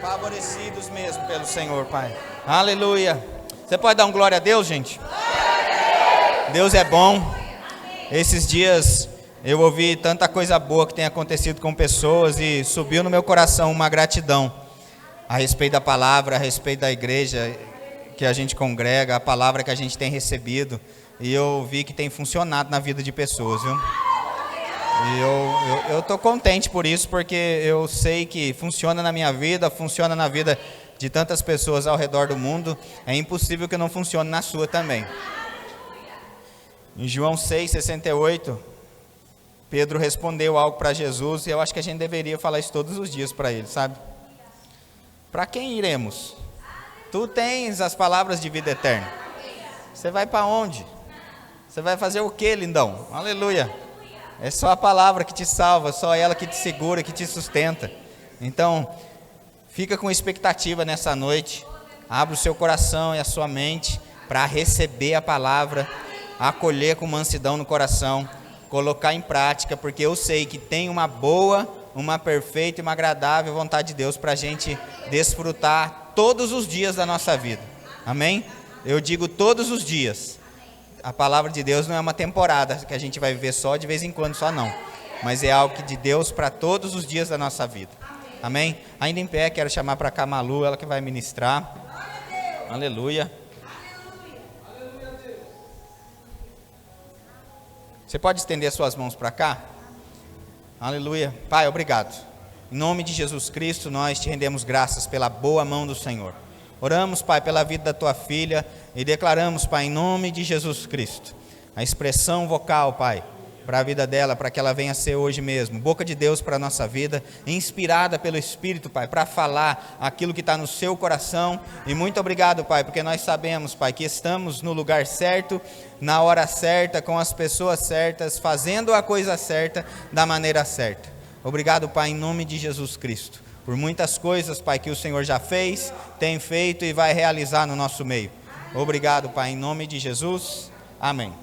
Favorecidos mesmo pelo Senhor, Pai. Aleluia. Você pode dar um glória a Deus, gente? Deus é bom. Esses dias eu ouvi tanta coisa boa que tem acontecido com pessoas e subiu no meu coração uma gratidão a respeito da palavra, a respeito da igreja que a gente congrega, a palavra que a gente tem recebido. E eu vi que tem funcionado na vida de pessoas, viu? E eu estou contente por isso, porque eu sei que funciona na minha vida, funciona na vida de tantas pessoas ao redor do mundo. É impossível que não funcione na sua também. Em João 6,68, Pedro respondeu algo para Jesus, e eu acho que a gente deveria falar isso todos os dias para ele, sabe? Para quem iremos? Tu tens as palavras de vida eterna. Você vai para onde? Você vai fazer o que, lindão? Aleluia. É só a palavra que te salva, só ela que te segura, que te sustenta. Então, fica com expectativa nessa noite. Abra o seu coração e a sua mente para receber a palavra, acolher com mansidão no coração, colocar em prática, porque eu sei que tem uma boa, uma perfeita e uma agradável vontade de Deus para a gente desfrutar todos os dias da nossa vida. Amém? Eu digo todos os dias. A palavra de Deus não é uma temporada que a gente vai viver só de vez em quando, só não. Mas é algo que de Deus para todos os dias da nossa vida. Amém? Ainda em pé, quero chamar para cá a Malu, ela que vai ministrar. Aleluia. Você pode estender suas mãos para cá? Aleluia. Pai, obrigado. Em nome de Jesus Cristo, nós te rendemos graças pela boa mão do Senhor. Oramos, Pai, pela vida da tua filha e declaramos, Pai, em nome de Jesus Cristo, a expressão vocal, Pai, para a vida dela, para que ela venha ser hoje mesmo, boca de Deus para a nossa vida, inspirada pelo Espírito, Pai, para falar aquilo que está no seu coração. E muito obrigado, Pai, porque nós sabemos, Pai, que estamos no lugar certo, na hora certa, com as pessoas certas, fazendo a coisa certa, da maneira certa. Obrigado, Pai, em nome de Jesus Cristo, por muitas coisas, Pai, que o Senhor já fez, tem feito e vai realizar no nosso meio. Obrigado, Pai, em nome de Jesus. Amém.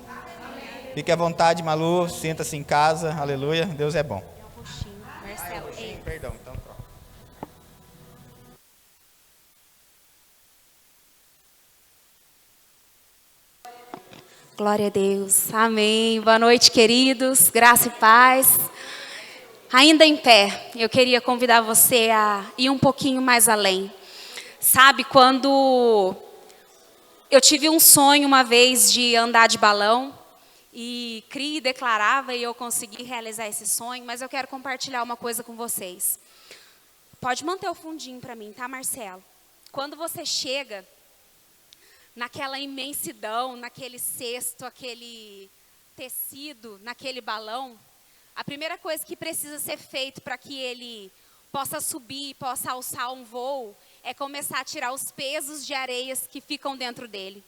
Fique à vontade, Malu, sinta-se em casa, aleluia, Deus é bom. Marcelo, Perdão, então troca. Glória a Deus, amém. Boa noite, queridos, graça e paz. Ainda em pé, eu queria convidar você a ir um pouquinho mais além. Sabe, quando eu tive um sonho uma vez de andar de balão, e Cri declarava e eu consegui realizar esse sonho, mas eu quero compartilhar uma coisa com vocês. Pode manter o fundinho para mim, tá, Marcelo? Quando você chega naquela imensidão, naquele cesto, aquele tecido, naquele balão, a primeira coisa que precisa ser feito para que ele possa subir, possa alçar um voo, é começar a tirar os pesos de areias que ficam dentro dele.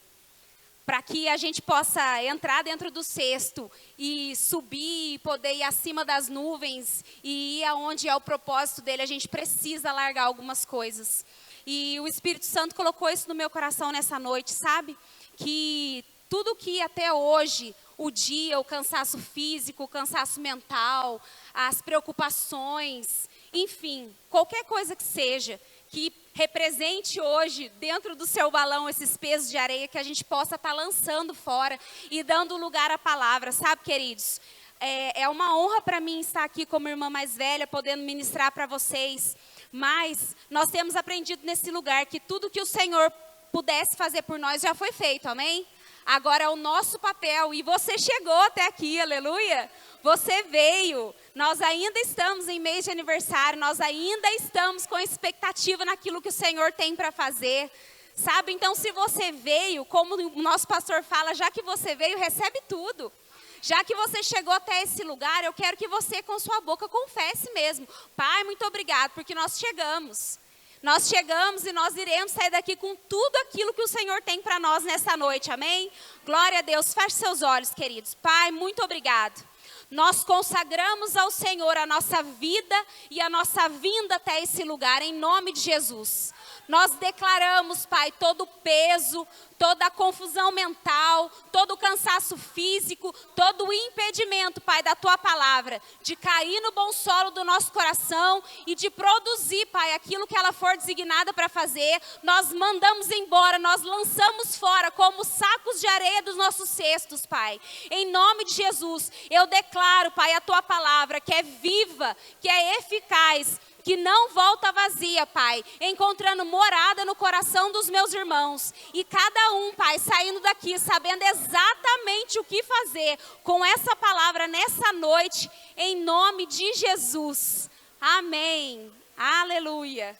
Para que a gente possa entrar dentro do cesto e subir, poder ir acima das nuvens e ir aonde é o propósito dele, a gente precisa largar algumas coisas. E o Espírito Santo colocou isso no meu coração nessa noite, sabe? Que tudo que até hoje, o dia, o cansaço físico, o cansaço mental, as preocupações, enfim, qualquer coisa que seja, que represente hoje, dentro do seu balão, esses pesos de areia, que a gente possa estar lançando fora e dando lugar à palavra, sabe, queridos? É uma honra para mim estar aqui como irmã mais velha, podendo ministrar para vocês, mas nós temos aprendido nesse lugar que tudo que o Senhor pudesse fazer por nós já foi feito, amém? Agora é o nosso papel, e você chegou até aqui, aleluia? Você veio, nós ainda estamos em mês de aniversário, nós ainda estamos com expectativa naquilo que o Senhor tem para fazer, sabe? Então, se você veio, como o nosso pastor fala, já que você veio, recebe tudo. Já que você chegou até esse lugar, eu quero que você, com sua boca, confesse mesmo. Pai, muito obrigado, porque nós chegamos. Nós chegamos e nós iremos sair daqui com tudo aquilo que o Senhor tem para nós nessa noite, amém? Glória a Deus, feche seus olhos, queridos. Pai, muito obrigado. Nós consagramos ao Senhor a nossa vida e a nossa vinda até esse lugar, em nome de Jesus. Nós declaramos, Pai, todo peso, toda a confusão mental, todo o cansaço físico, todo o impedimento, Pai, da Tua palavra, de cair no bom solo do nosso coração e de produzir, Pai, aquilo que ela for designada para fazer, nós mandamos embora, nós lançamos fora como sacos de areia dos nossos cestos, Pai. Em nome de Jesus, eu declaro, Pai, a Tua palavra que é viva, que é eficaz, que não volta vazia, Pai, encontrando morada no coração dos meus irmãos. E cada um, Pai, saindo daqui sabendo exatamente o que fazer com essa palavra nessa noite, em nome de Jesus. Amém. Aleluia.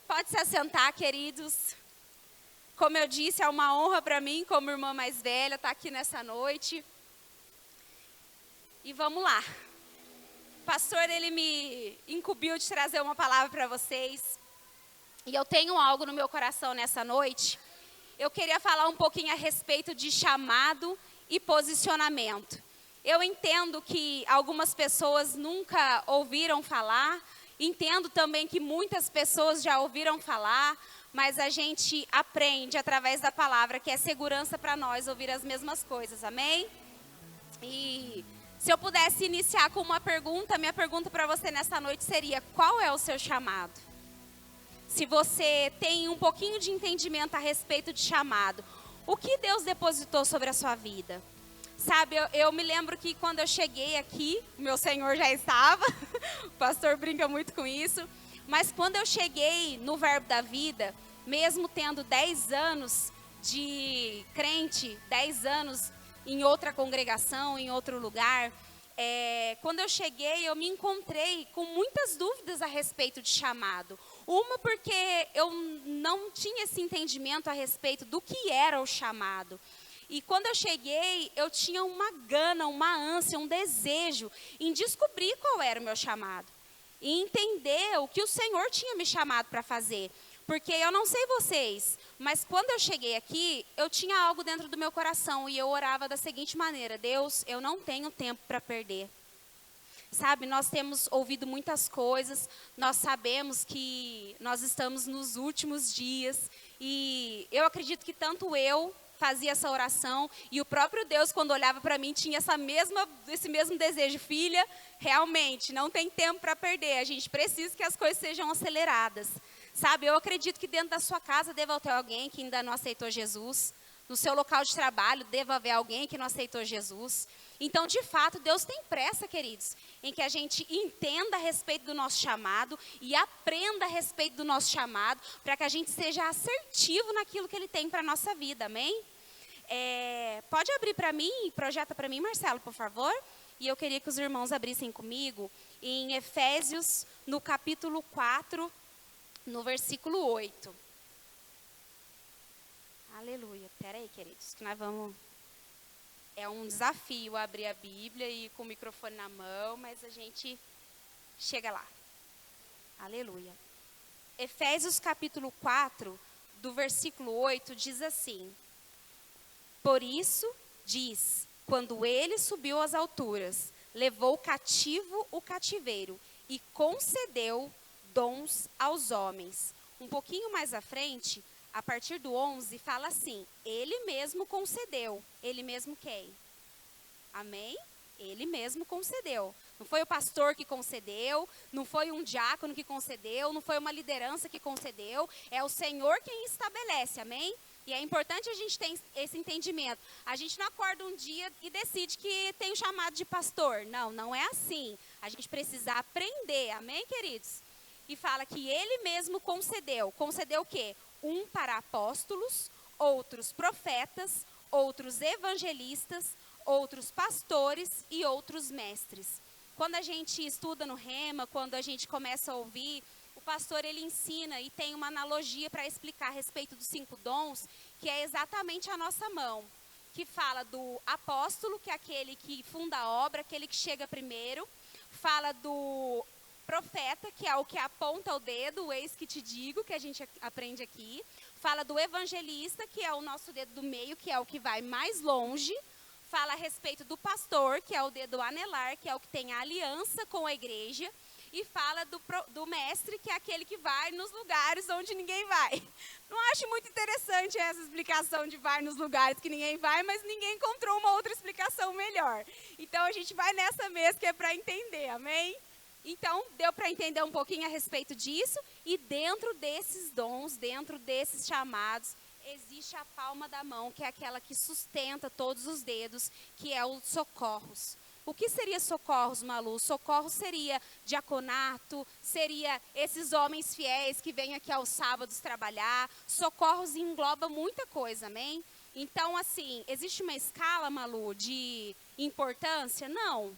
Pode se assentar, queridos. Como eu disse, é uma honra para mim, como irmã mais velha, estar aqui nessa noite. E vamos lá. O pastor, ele me incumbiu de trazer uma palavra para vocês. E eu tenho algo no meu coração nessa noite. Eu queria falar um pouquinho a respeito de chamado e posicionamento. Eu entendo que algumas pessoas nunca ouviram falar. Entendo também que muitas pessoas já ouviram falar. Mas a gente aprende através da palavra, que é segurança para nós ouvir as mesmas coisas. Amém? E se eu pudesse iniciar com uma pergunta, minha pergunta para você nessa noite seria: qual é o seu chamado? Se você tem um pouquinho de entendimento a respeito de chamado, o que Deus depositou sobre a sua vida? Sabe, eu me lembro que quando eu cheguei aqui, o meu Senhor já estava, o pastor brinca muito com isso, mas quando eu cheguei no Verbo da Vida, mesmo tendo 10 anos de crente, 10 anos em outra congregação, em outro lugar, quando eu cheguei, eu me encontrei com muitas dúvidas a respeito de chamado. Uma, porque eu não tinha esse entendimento a respeito do que era o chamado. E quando eu cheguei, eu tinha uma gana, uma ânsia, um desejo em descobrir qual era o meu chamado. E entender o que o Senhor tinha me chamado para fazer. Porque eu não sei vocês, mas quando eu cheguei aqui, eu tinha algo dentro do meu coração e eu orava da seguinte maneira: Deus, eu não tenho tempo para perder. Sabe, nós temos ouvido muitas coisas, nós sabemos que nós estamos nos últimos dias e eu acredito que tanto eu fazia essa oração e o próprio Deus, quando olhava para mim, tinha esse mesmo desejo: filha, realmente não tem tempo para perder, a gente precisa que as coisas sejam aceleradas. Sabe, eu acredito que dentro da sua casa deva ter alguém que ainda não aceitou Jesus. No seu local de trabalho deva haver alguém que não aceitou Jesus. Então, de fato, Deus tem pressa, queridos, em que a gente entenda a respeito do nosso chamado e aprenda a respeito do nosso chamado, para que a gente seja assertivo naquilo que Ele tem para a nossa vida, amém? Pode abrir para mim, projeta para mim, Marcelo, por favor. E eu queria que os irmãos abrissem comigo em Efésios, no capítulo 4, no versículo 8. Aleluia. Espera aí, queridos, que nós vamos... É um desafio abrir a Bíblia e com o microfone na mão, mas a gente chega lá. Aleluia. Efésios capítulo 4, do versículo 8, diz assim: por isso, diz, quando ele subiu às alturas, levou cativo o cativeiro e concedeu dons aos homens. Um pouquinho mais à frente, a partir do 11, fala assim: ele mesmo concedeu. Ele mesmo quem? Amém? Ele mesmo concedeu. Não foi o pastor que concedeu, não foi um diácono que concedeu, não foi uma liderança que concedeu, é o Senhor quem estabelece, amém? E é importante a gente ter esse entendimento. A gente não acorda um dia e decide que tem o chamado de pastor. Não, não é assim. A gente precisa aprender, amém, queridos? E fala que ele mesmo concedeu. Concedeu o quê? Um para apóstolos, outros profetas, outros evangelistas, outros pastores e outros mestres. Quando a gente estuda no Rema, quando a gente começa a ouvir, o pastor ele ensina e tem uma analogia para explicar a respeito dos 5 dons, que é exatamente a nossa mão, que fala do apóstolo, que é aquele que funda a obra, aquele que chega primeiro, fala do profeta, que é o que aponta o dedo, o eis que te digo, que a gente aprende aqui. Fala do evangelista, que é o nosso dedo do meio, que é o que vai mais longe. Fala a respeito do pastor, que é o dedo anelar, que é o que tem a aliança com a igreja. e fala do mestre, que é aquele que vai nos lugares onde ninguém vai. Não acho muito interessante essa explicação de vai nos lugares que ninguém vai, mas ninguém encontrou uma outra explicação melhor. Então a gente vai nessa mesmo que é para entender, amém? Então, deu para entender um pouquinho a respeito disso, e dentro desses dons, dentro desses chamados, existe a palma da mão, que é aquela que sustenta todos os dedos, que é o socorros. O que seria socorros, Malu? Socorros seria diaconato, seria esses homens fiéis que vêm aqui aos sábados trabalhar. Socorros engloba muita coisa, amém? Então, assim, existe uma escala, Malu, de importância? Não.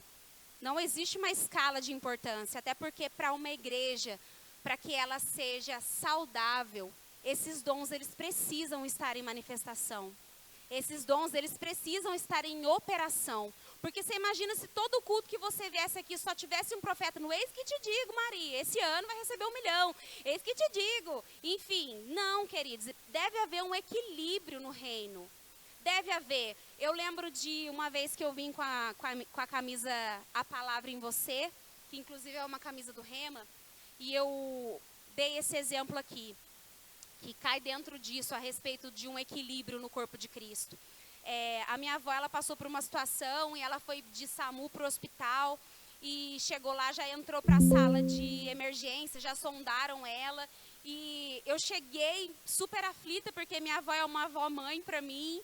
Não existe uma escala de importância, até porque para uma igreja, para que ela seja saudável, esses dons eles precisam estar em manifestação. Esses dons eles precisam estar em operação. Porque você imagina se todo culto que você viesse aqui só tivesse um profeta no eis que te digo, Maria, esse ano vai receber 1 milhão, eis que te digo. Enfim, não, queridos, deve haver um equilíbrio no reino. Deve haver. Eu lembro de uma vez que eu vim com a camisa A Palavra em Você, que inclusive é uma camisa do Rema, e eu dei esse exemplo aqui, que cai dentro disso a respeito de um equilíbrio no corpo de Cristo. A minha avó, ela passou por uma situação e ela foi de SAMU para o hospital e chegou lá, já entrou para a sala de emergência, já sondaram ela, e eu cheguei super aflita porque minha avó é uma avó-mãe para mim.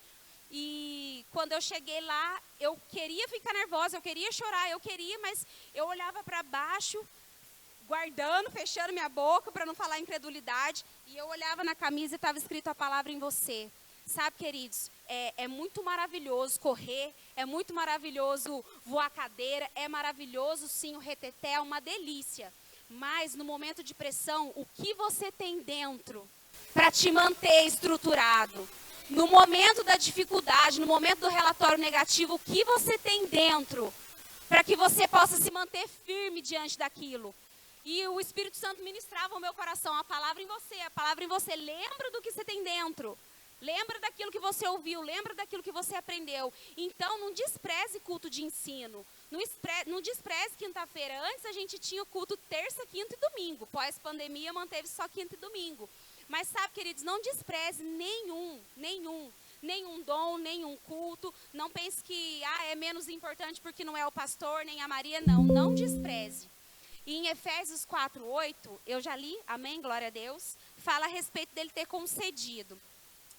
E quando eu cheguei lá, eu queria ficar nervosa, eu queria chorar, mas eu olhava para baixo, guardando, fechando minha boca para não falar incredulidade. E eu olhava na camisa e estava escrito a palavra em você. Sabe, queridos, é muito maravilhoso correr, é muito maravilhoso voar cadeira, é maravilhoso sim o reteté, é uma delícia. Mas no momento de pressão, o que você tem dentro para te manter estruturado? No momento da dificuldade, no momento do relatório negativo, o que você tem dentro para que você possa se manter firme diante daquilo? E o Espírito Santo ministrava ao meu coração a palavra em você, a palavra em você. Lembra do que você tem dentro. Lembra daquilo que você ouviu, lembra daquilo que você aprendeu. Então, não despreze culto de ensino. Não despreze quinta-feira. Antes a gente tinha o culto terça, quinta e domingo. Pós-pandemia manteve só quinta e domingo. Mas sabe, queridos, não despreze nenhum dom, nenhum culto. Não pense que é menos importante porque não é o pastor, nem a Maria. Não despreze. E em Efésios 4:8, eu já li, amém, glória a Deus, fala a respeito dele ter concedido.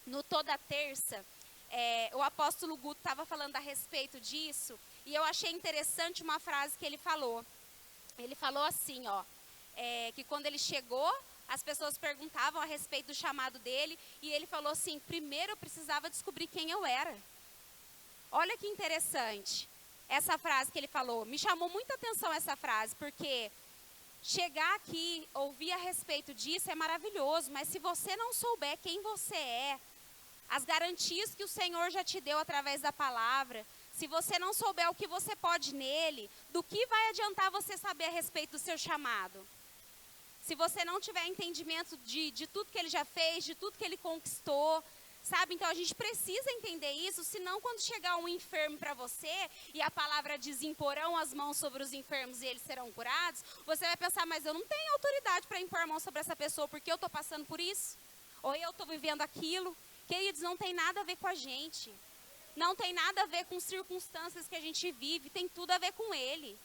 No Toda Terça, o apóstolo Guto estava falando a respeito disso, e eu achei interessante uma frase que ele falou. Ele falou assim, que quando ele chegou, as pessoas perguntavam a respeito do chamado dele, e ele falou assim, primeiro eu precisava descobrir quem eu era. Olha que interessante essa frase que ele falou. Me chamou muita atenção essa frase, porque chegar aqui, ouvir a respeito disso é maravilhoso, mas se você não souber quem você é, as garantias que o Senhor já te deu através da palavra, se você não souber o que você pode nele, do que vai adiantar você saber a respeito do seu chamado? Se você não tiver entendimento de tudo que ele já fez, de tudo que ele conquistou, sabe? Então a gente precisa entender isso, senão quando chegar um enfermo para você, e a palavra diz, imporão as mãos sobre os enfermos e eles serão curados, você vai pensar, mas eu não tenho autoridade para impor a mão sobre essa pessoa, porque eu estou passando por isso, ou eu estou vivendo aquilo. Queridos, não tem nada a ver com a gente, não tem nada a ver com circunstâncias que a gente vive, tem tudo a ver com ele,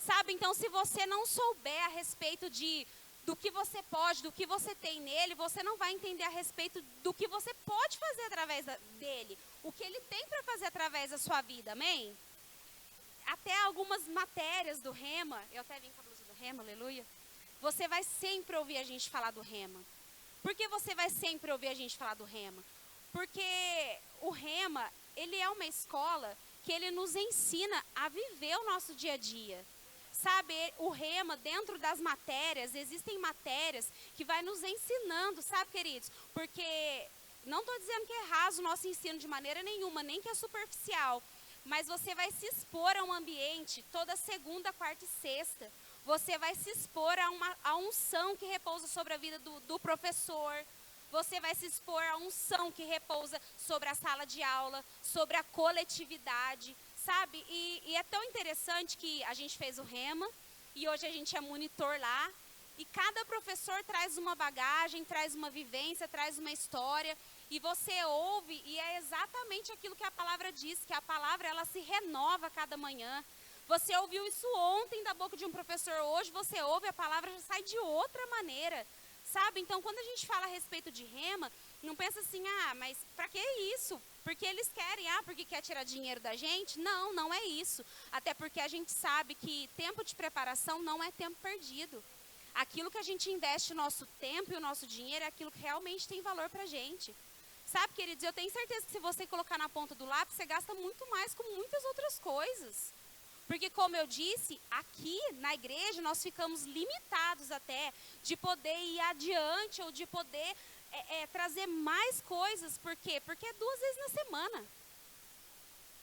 sabe? Então se você não souber a respeito do que você pode, do que você tem nele, você não vai entender a respeito do que você pode fazer através dele, o que ele tem para fazer através da sua vida, amém? Até algumas matérias do Rema, eu até vim com a blusa do Rema, aleluia, você vai sempre ouvir a gente falar do Rema. Por que você vai sempre ouvir a gente falar do Rema? Porque o Rema, ele é uma escola que ele nos ensina a viver o nosso dia a dia. Sabe, o Rema, dentro das matérias, existem matérias que vai nos ensinando, sabe, queridos? Porque não estou dizendo que é raso o nosso ensino de maneira nenhuma, nem que é superficial. Mas você vai se expor a um ambiente toda segunda, quarta e sexta. Você vai se expor a unção que repousa sobre a vida do professor. Você vai se expor a unção que repousa sobre a sala de aula, sobre a coletividade. Sabe, e é tão interessante que a gente fez o Rema, e hoje a gente é monitor lá. E cada professor traz uma bagagem, traz uma vivência, traz uma história. E você ouve e é exatamente aquilo que a palavra diz, que a palavra ela se renova a cada manhã. Você ouviu isso ontem da boca de um professor, hoje você ouve, a palavra já sai de outra maneira. Sabe? Então, quando a gente fala a respeito de rema, não pensa assim, mas para que isso? Porque eles querem, porque quer tirar dinheiro da gente? Não, não é isso. Até porque a gente sabe que tempo de preparação não é tempo perdido. Aquilo que a gente investe o nosso tempo e o nosso dinheiro é aquilo que realmente tem valor para a gente. Sabe, queridos, eu tenho certeza que se você colocar na ponta do lápis, você gasta muito mais com muitas outras coisas. Porque, como eu disse, aqui na igreja nós ficamos limitados até de poder ir adiante ou de poder trazer mais coisas. Por quê? Porque é 2 vezes na semana.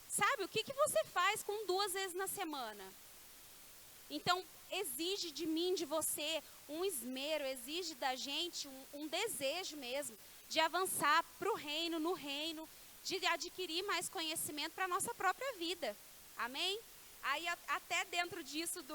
Sabe, o que você faz com 2 vezes na semana? Então, exige de mim, de você, um esmero, exige da gente um desejo mesmo de avançar para o reino, no reino, de adquirir mais conhecimento para a nossa própria vida. Amém? Aí, até dentro disso,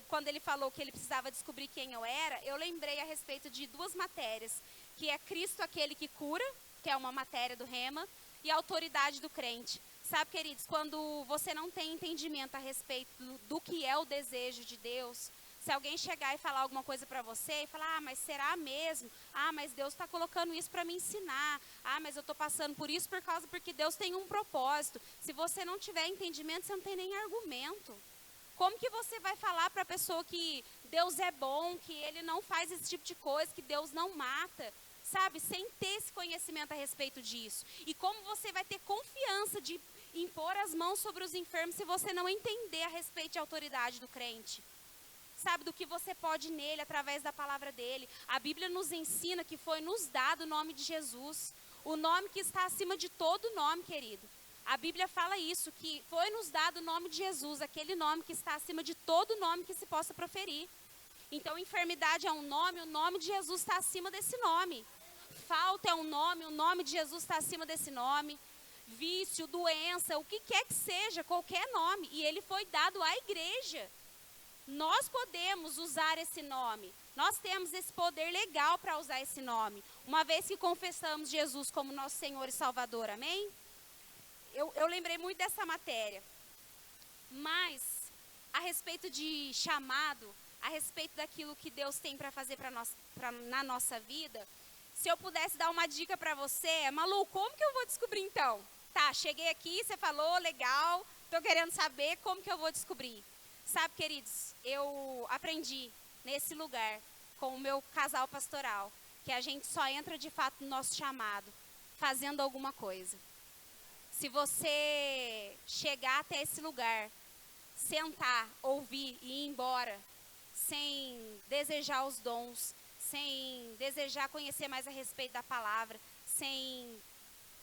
quando ele falou que ele precisava descobrir quem eu era, eu lembrei a respeito de 2 matérias, que é Cristo aquele que cura, que é uma matéria do Rema, e a autoridade do crente. Sabe, queridos, quando você não tem entendimento a respeito do que é o desejo de Deus, se alguém chegar e falar alguma coisa para você e falar, mas será mesmo? Mas Deus está colocando isso para me ensinar. Mas eu estou passando por isso porque Deus tem um propósito. Se você não tiver entendimento, você não tem nem argumento. Como que você vai falar para a pessoa que Deus é bom, que Ele não faz esse tipo de coisa, que Deus não mata? Sabe, sem ter esse conhecimento a respeito disso. E como você vai ter confiança de impor as mãos sobre os enfermos se você não entender a respeito de autoridade do crente? Sabe, do que você pode nele, através da palavra dele. A Bíblia nos ensina que foi nos dado o nome de Jesus. O nome que está acima de todo nome, querido. A Bíblia fala isso, que foi nos dado o nome de Jesus, aquele nome que está acima de todo nome que se possa proferir. Então, enfermidade é um nome, o nome de Jesus está acima desse nome. Falta é um nome, o nome de Jesus está acima desse nome. Vício, doença, o que quer que seja, qualquer nome. E ele foi dado à igreja. Nós podemos usar esse nome. Nós temos esse poder legal para usar esse nome. Uma vez que confessamos Jesus como nosso Senhor e Salvador, amém? Eu lembrei muito dessa matéria. Mas, a respeito de chamado, a respeito daquilo que Deus tem para fazer na nossa vida, se eu pudesse dar uma dica para você, Malu, como que eu vou descobrir então? Tá, cheguei aqui, você falou, legal, estou querendo saber como que eu vou descobrir. Sabe, queridos, eu aprendi nesse lugar com o meu casal pastoral que a gente só entra de fato no nosso chamado fazendo alguma coisa. Se você chegar até esse lugar, sentar, ouvir e ir embora sem desejar os dons, sem desejar conhecer mais a respeito da palavra, sem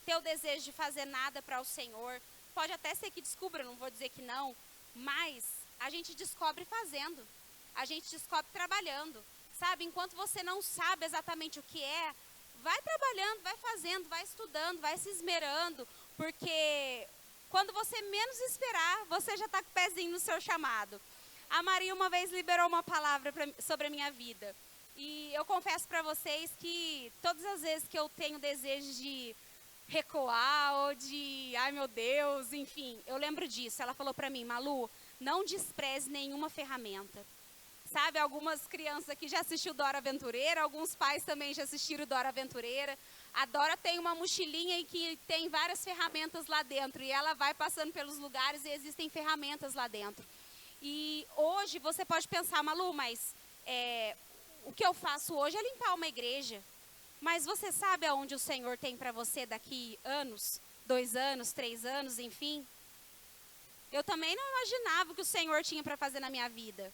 ter o desejo de fazer nada para o Senhor, pode até ser que descubra, não vou dizer que não, mas a gente descobre fazendo, a gente descobre trabalhando, sabe? Enquanto você não sabe exatamente o que é, vai trabalhando, vai fazendo, vai estudando, vai se esmerando, porque quando você menos esperar, você já está com o pezinho no seu chamado. A Maria uma vez liberou uma palavra sobre a minha vida, e eu confesso para vocês que todas as vezes que eu tenho desejo de recuar ou de, ai meu Deus, enfim, eu lembro disso. Ela falou para mim, Malu, não despreze nenhuma ferramenta. Sabe, algumas crianças aqui já assistiram Dora Aventureira, alguns pais também já assistiram Dora Aventureira. A Dora tem uma mochilinha em que tem várias ferramentas lá dentro e ela vai passando pelos lugares e existem ferramentas lá dentro. E hoje você pode pensar, Malu, mas o que eu faço hoje é limpar uma igreja. Mas você sabe aonde o Senhor tem para você daqui anos, 2 anos, 3 anos, enfim? Eu também não imaginava o que o Senhor tinha para fazer na minha vida.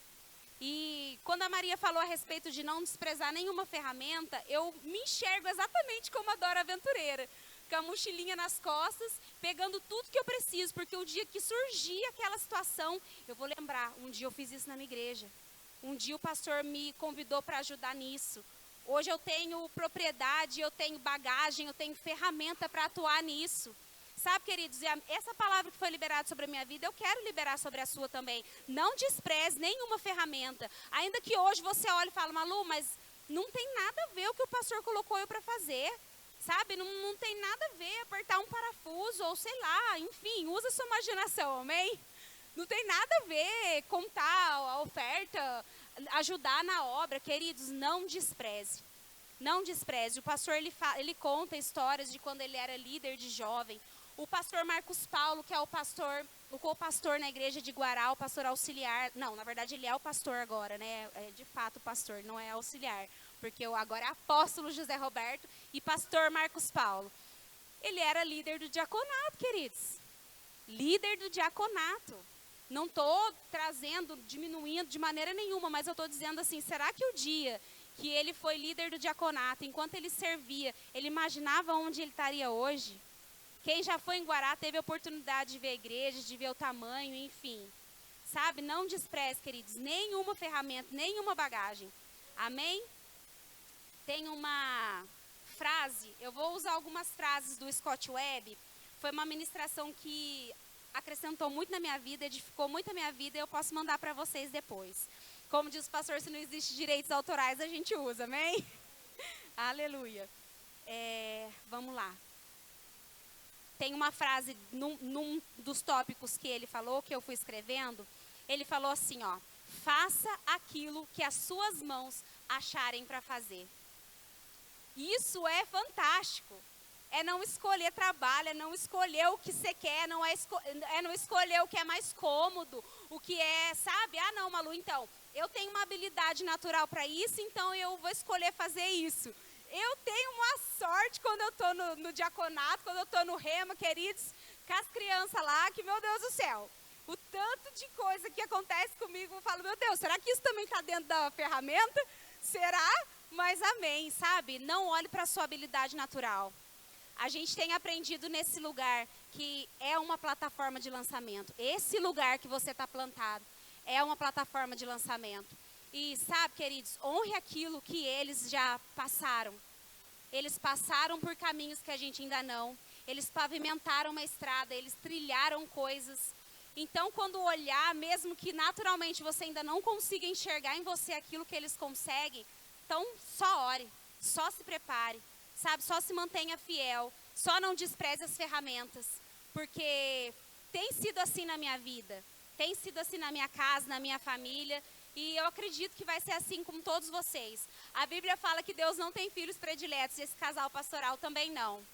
E quando a Maria falou a respeito de não desprezar nenhuma ferramenta, eu me enxergo exatamente como a Dora Aventureira, com a mochilinha nas costas, pegando tudo que eu preciso, porque o dia que surgir aquela situação, eu vou lembrar, um dia eu fiz isso na minha igreja. Um dia o pastor me convidou para ajudar nisso. Hoje eu tenho propriedade, eu tenho bagagem, eu tenho ferramenta para atuar nisso. Sabe, queridos, essa palavra que foi liberada sobre a minha vida, eu quero liberar sobre a sua também. Não despreze nenhuma ferramenta. Ainda que hoje você olhe e fale, Malu, mas não tem nada a ver o que o pastor colocou eu para fazer. Sabe, não tem nada a ver apertar um parafuso ou sei lá, enfim, usa sua imaginação, amém? Não tem nada a ver contar a oferta, ajudar na obra. Queridos, não despreze. Não despreze. O pastor, ele conta histórias de quando ele era líder de jovem. O pastor Marcos Paulo, que é o co-pastor na igreja de Guará, o pastor auxiliar. Não, na verdade ele é o pastor agora, né? É de fato o pastor, não é auxiliar. Porque agora é apóstolo José Roberto e pastor Marcos Paulo. Ele era líder do diaconato, queridos. Líder do diaconato. Não estou diminuindo de maneira nenhuma, mas eu estou dizendo assim, será que o dia que ele foi líder do diaconato, enquanto ele servia, ele imaginava onde ele estaria hoje? Quem já foi em Guará teve a oportunidade de ver a igreja, de ver o tamanho, enfim. Sabe, não despreze, queridos, nenhuma ferramenta, nenhuma bagagem. Amém? Tem uma frase, eu vou usar algumas frases do Scott Webb. Foi uma ministração que acrescentou muito na minha vida, edificou muito a minha vida e eu posso mandar para vocês depois. Como diz o pastor, se não existe direitos autorais, a gente usa, amém? Aleluia. Vamos lá. Tem uma frase num dos tópicos que ele falou, que eu fui escrevendo. Ele falou assim, ó. Faça aquilo que as suas mãos acharem para fazer. Isso é fantástico. É não escolher trabalho, é não escolher o que você quer, é não escolher o que é mais cômodo, o que é, sabe? Ah, não, Malu, então, eu tenho uma habilidade natural para isso, então eu vou escolher fazer isso. Eu tenho uma sorte quando eu estou no diaconato, quando eu estou no rema, queridos, com as crianças lá, que, meu Deus do céu, o tanto de coisa que acontece comigo, eu falo, meu Deus, será que isso também está dentro da ferramenta? Será? Mas amém, sabe? Não olhe para a sua habilidade natural. A gente tem aprendido nesse lugar que é uma plataforma de lançamento. Esse lugar que você está plantado é uma plataforma de lançamento. E sabe, queridos, honre aquilo que eles já passaram. Eles passaram por caminhos que a gente ainda não. Eles pavimentaram uma estrada, eles trilharam coisas. Então, quando olhar, mesmo que naturalmente você ainda não consiga enxergar em você aquilo que eles conseguem, então só ore, só se prepare. Sabe, só se mantenha fiel, só não despreze as ferramentas, porque tem sido assim na minha vida, tem sido assim na minha casa, na minha família, e eu acredito que vai ser assim com todos vocês. A Bíblia fala que Deus não tem filhos prediletos, e esse casal pastoral também não.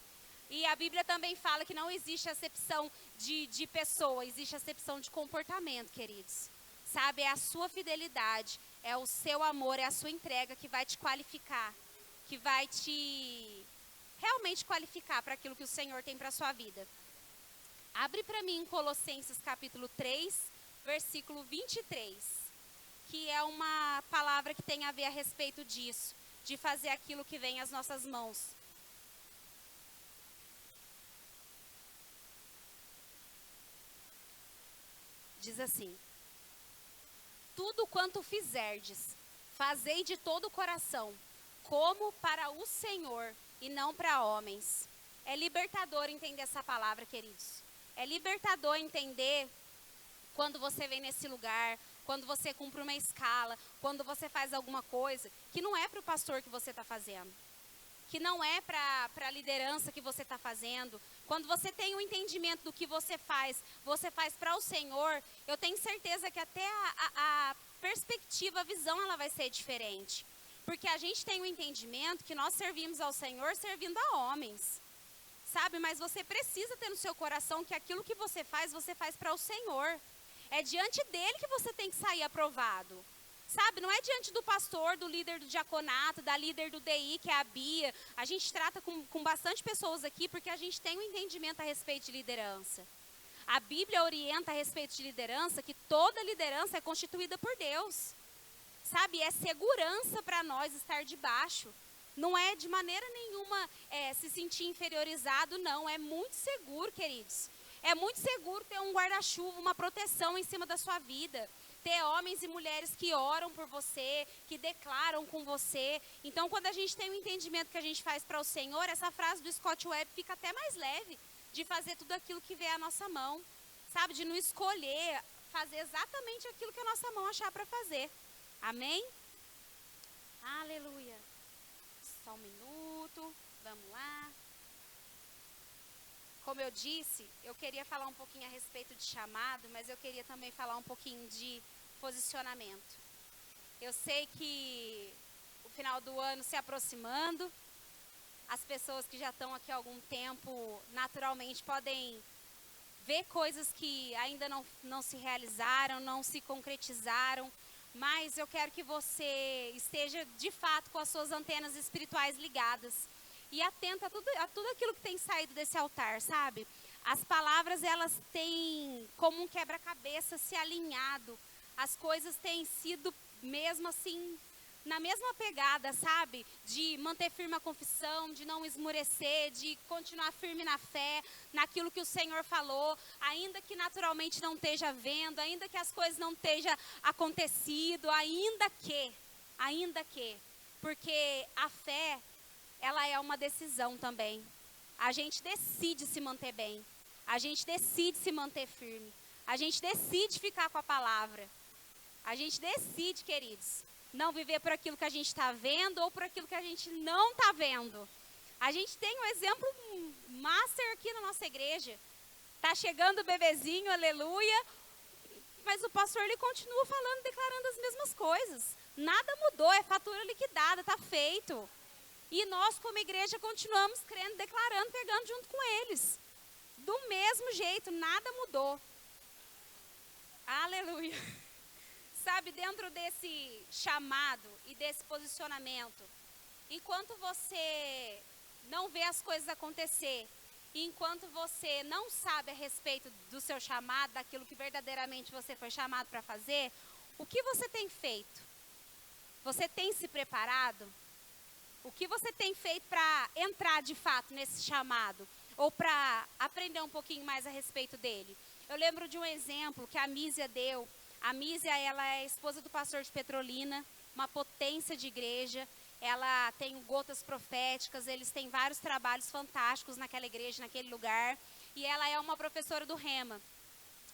E a Bíblia também fala que não existe acepção de pessoa, existe acepção de comportamento, queridos. Sabe, é a sua fidelidade, é o seu amor, é a sua entrega que vai te qualificar, que vai te realmente qualificar para aquilo que o Senhor tem para a sua vida. Abre para mim em Colossenses capítulo 3, versículo 23, que é uma palavra que tem a ver a respeito disso, de fazer aquilo que vem às nossas mãos. Diz assim: tudo quanto fizerdes, fazei de todo o coração, como para o Senhor e não para homens. É libertador entender essa palavra, queridos. É libertador entender quando você vem nesse lugar, quando você cumpre uma escala, quando você faz alguma coisa, que não é para o pastor que você está fazendo, que não é para a liderança que você está fazendo. Quando você tem um entendimento do que você faz para o Senhor, eu tenho certeza que até a perspectiva, a visão, ela vai ser diferente. Porque a gente tem um entendimento que nós servimos ao Senhor servindo a homens. Sabe, mas você precisa ter no seu coração que aquilo que você faz para o Senhor. É diante dele que você tem que sair aprovado. Sabe, não é diante do pastor, do líder do diaconato, da líder do DI, que é a Bia. A gente trata com bastante pessoas aqui porque a gente tem um entendimento a respeito de liderança. A Bíblia orienta a respeito de liderança, que toda liderança é constituída por Deus. Sabe, é segurança para nós estar debaixo. Não é de maneira nenhuma se sentir inferiorizado, não. É muito seguro, queridos. É muito seguro ter um guarda-chuva, uma proteção em cima da sua vida. Ter homens e mulheres que oram por você, que declaram com você. Então, quando a gente tem um entendimento que a gente faz para o Senhor, essa frase do Scott Webb fica até mais leve de fazer tudo aquilo que vê à nossa mão, sabe? De não escolher fazer exatamente aquilo que a nossa mão achar para fazer. Amém? Aleluia. Só um minuto, vamos lá. Como eu disse, eu queria falar um pouquinho a respeito de chamado, mas eu queria também falar um pouquinho de posicionamento. Eu sei que o final do ano se aproximando, as pessoas que já estão aqui há algum tempo, naturalmente podem ver coisas que ainda não se realizaram, não se concretizaram, mas eu quero que você esteja, de fato, com as suas antenas espirituais ligadas e atenta a tudo aquilo que tem saído desse altar, sabe? As palavras, elas têm como um quebra-cabeça se alinhado, as coisas têm sido mesmo assim, na mesma pegada, sabe? De manter firme a confissão, de não esmurecer, de continuar firme na fé, naquilo que o Senhor falou, ainda que naturalmente não esteja vendo, ainda que as coisas não estejam acontecido, ainda que, porque a fé, ela é uma decisão também. A gente decide se manter bem, a gente decide se manter firme, a gente decide ficar com a palavra, a gente decide, queridos, não viver por aquilo que a gente está vendo ou por aquilo que a gente não está vendo. A gente tem um exemplo master aqui na nossa igreja. Está chegando o bebezinho, aleluia, mas o pastor ele continua falando, declarando as mesmas coisas. Nada mudou, é fatura liquidada, está feito. E nós, como igreja, continuamos crendo, declarando, pegando junto com eles. Do mesmo jeito, nada mudou. Aleluia. Sabe, dentro desse chamado e desse posicionamento, enquanto você não vê as coisas acontecer, e enquanto você não sabe a respeito do seu chamado, daquilo que verdadeiramente você foi chamado para fazer, o que você tem feito? Você tem se preparado? O que você tem feito para entrar de fato nesse chamado? Ou para aprender um pouquinho mais a respeito dele? Eu lembro de um exemplo que a Mísia deu. A Mísia, ela é esposa do pastor de Petrolina, uma potência de igreja. Ela tem gotas proféticas, eles têm vários trabalhos fantásticos naquela igreja, naquele lugar. E ela é uma professora do Rema.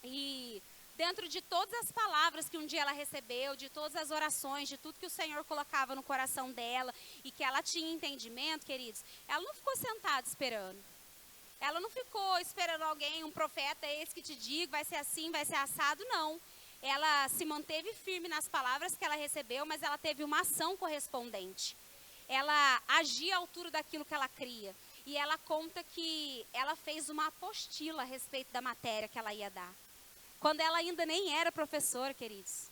E dentro de todas as palavras que um dia ela recebeu, de todas as orações, de tudo que o Senhor colocava no coração dela e que ela tinha entendimento, queridos, ela não ficou sentada esperando. Ela não ficou esperando alguém, um profeta, esse que te digo, vai ser assim, vai ser assado, não. Ela se manteve firme nas palavras que ela recebeu, mas ela teve uma ação correspondente. Ela agia à altura daquilo que ela cria. E ela conta que ela fez uma apostila a respeito da matéria que ela ia dar. Quando ela ainda nem era professora, queridos.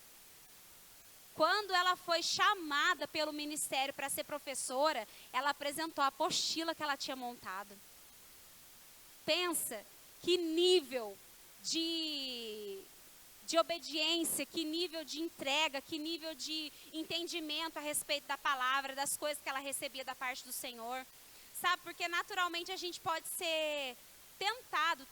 Quando ela foi chamada pelo ministério para ser professora, ela apresentou a apostila que ela tinha montado. Pensa que nível de obediência, que nível de entrega, que nível de entendimento a respeito da palavra, das coisas que ela recebia da parte do Senhor. Sabe, porque naturalmente a gente pode ser tentado,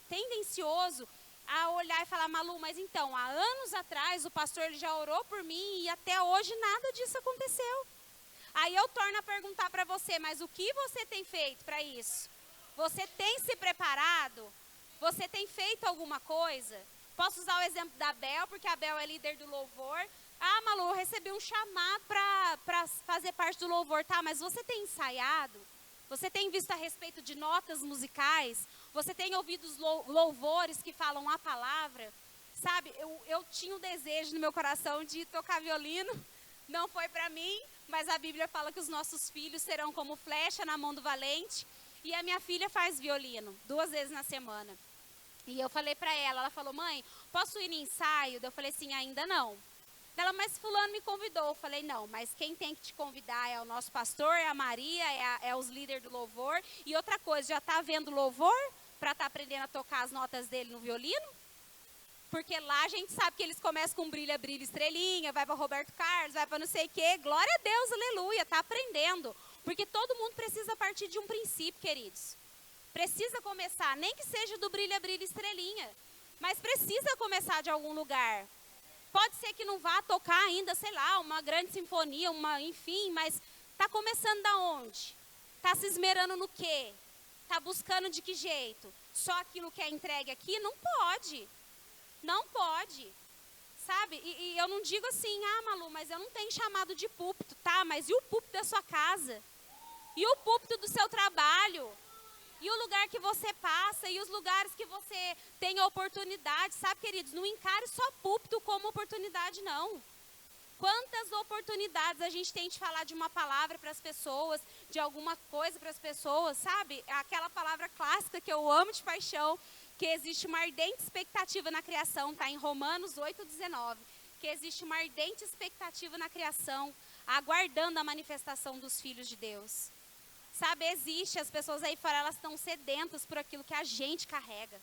tendencioso a olhar e falar, Malu, mas então, há anos atrás o pastor ele já orou por mim e até hoje nada disso aconteceu. Aí eu torno a perguntar para você, mas o que você tem feito para isso? Você tem se preparado? Você tem feito alguma coisa? Posso usar o exemplo da Bel, porque a Bel é líder do louvor. Ah, Malu, eu recebi um chamado para fazer parte do louvor, tá? Mas você tem ensaiado? Você tem visto a respeito de notas musicais? Você tem ouvido os louvores que falam a palavra? Sabe, eu tinha um desejo no meu coração de tocar violino. Não foi para mim, mas a Bíblia fala que os nossos filhos serão como flecha na mão do valente. E a minha filha faz violino 2 vezes na semana. E eu falei para ela, ela falou, mãe, posso ir no ensaio? Eu falei assim, ainda não. Ela, mas fulano me convidou. Eu falei, não, mas quem tem que te convidar é o nosso pastor, é a Maria, é os líderes do louvor. E outra coisa, já está vendo louvor para estar aprendendo a tocar as notas dele no violino? Porque lá a gente sabe que eles começam com brilha, brilha, estrelinha, vai para Roberto Carlos, vai para não sei o quê. Glória a Deus, aleluia, está aprendendo. Porque todo mundo precisa partir de um princípio, queridos. Precisa começar, nem que seja do brilha, brilha, estrelinha. Mas precisa começar de algum lugar. Pode ser que não vá tocar ainda, sei lá, uma grande sinfonia, enfim, mas está começando da onde? Está se esmerando no quê? Tá buscando de que jeito? Só aquilo que é entregue aqui? Não pode. Não pode. Sabe? E eu não digo assim, Malu, mas eu não tenho chamado de púlpito, tá? Mas e o púlpito da sua casa? E o púlpito do seu trabalho? E o lugar que você passa? E os lugares que você tem a oportunidade? Sabe, queridos, não encare só púlpito como oportunidade, não. Quantas oportunidades a gente tem de falar de uma palavra para as pessoas, de alguma coisa para as pessoas, sabe? Aquela palavra clássica que eu amo de paixão, que existe uma ardente expectativa na criação, está em Romanos 8,19. Que existe uma ardente expectativa na criação, aguardando a manifestação dos filhos de Deus. Sabe, existe, as pessoas aí fora, elas estão sedentas por aquilo que a gente carrega.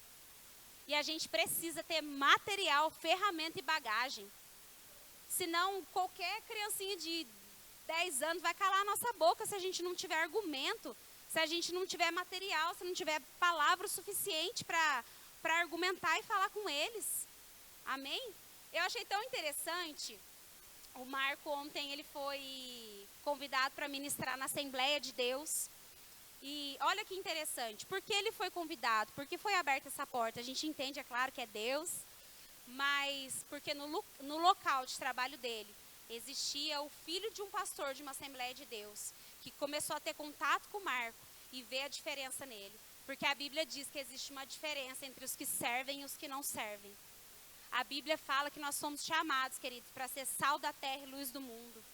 E a gente precisa ter material, ferramenta e bagagem. Senão, qualquer criancinha de 10 anos vai calar a nossa boca se a gente não tiver argumento, se a gente não tiver material, se não tiver palavra suficiente para argumentar e falar com eles. Amém? Eu achei tão interessante, o Marco ontem ele foi convidado para ministrar na Assembleia de Deus. E olha que interessante, por que ele foi convidado? Por que foi aberta essa porta? A gente entende, é claro, que é Deus, mas porque no local de trabalho dele existia o filho de um pastor de uma Assembleia de Deus, que começou a ter contato com o Marco e ver a diferença nele. Porque a Bíblia diz que existe uma diferença entre os que servem e os que não servem. A Bíblia fala que nós somos chamados, queridos, para ser sal da terra e luz do mundo.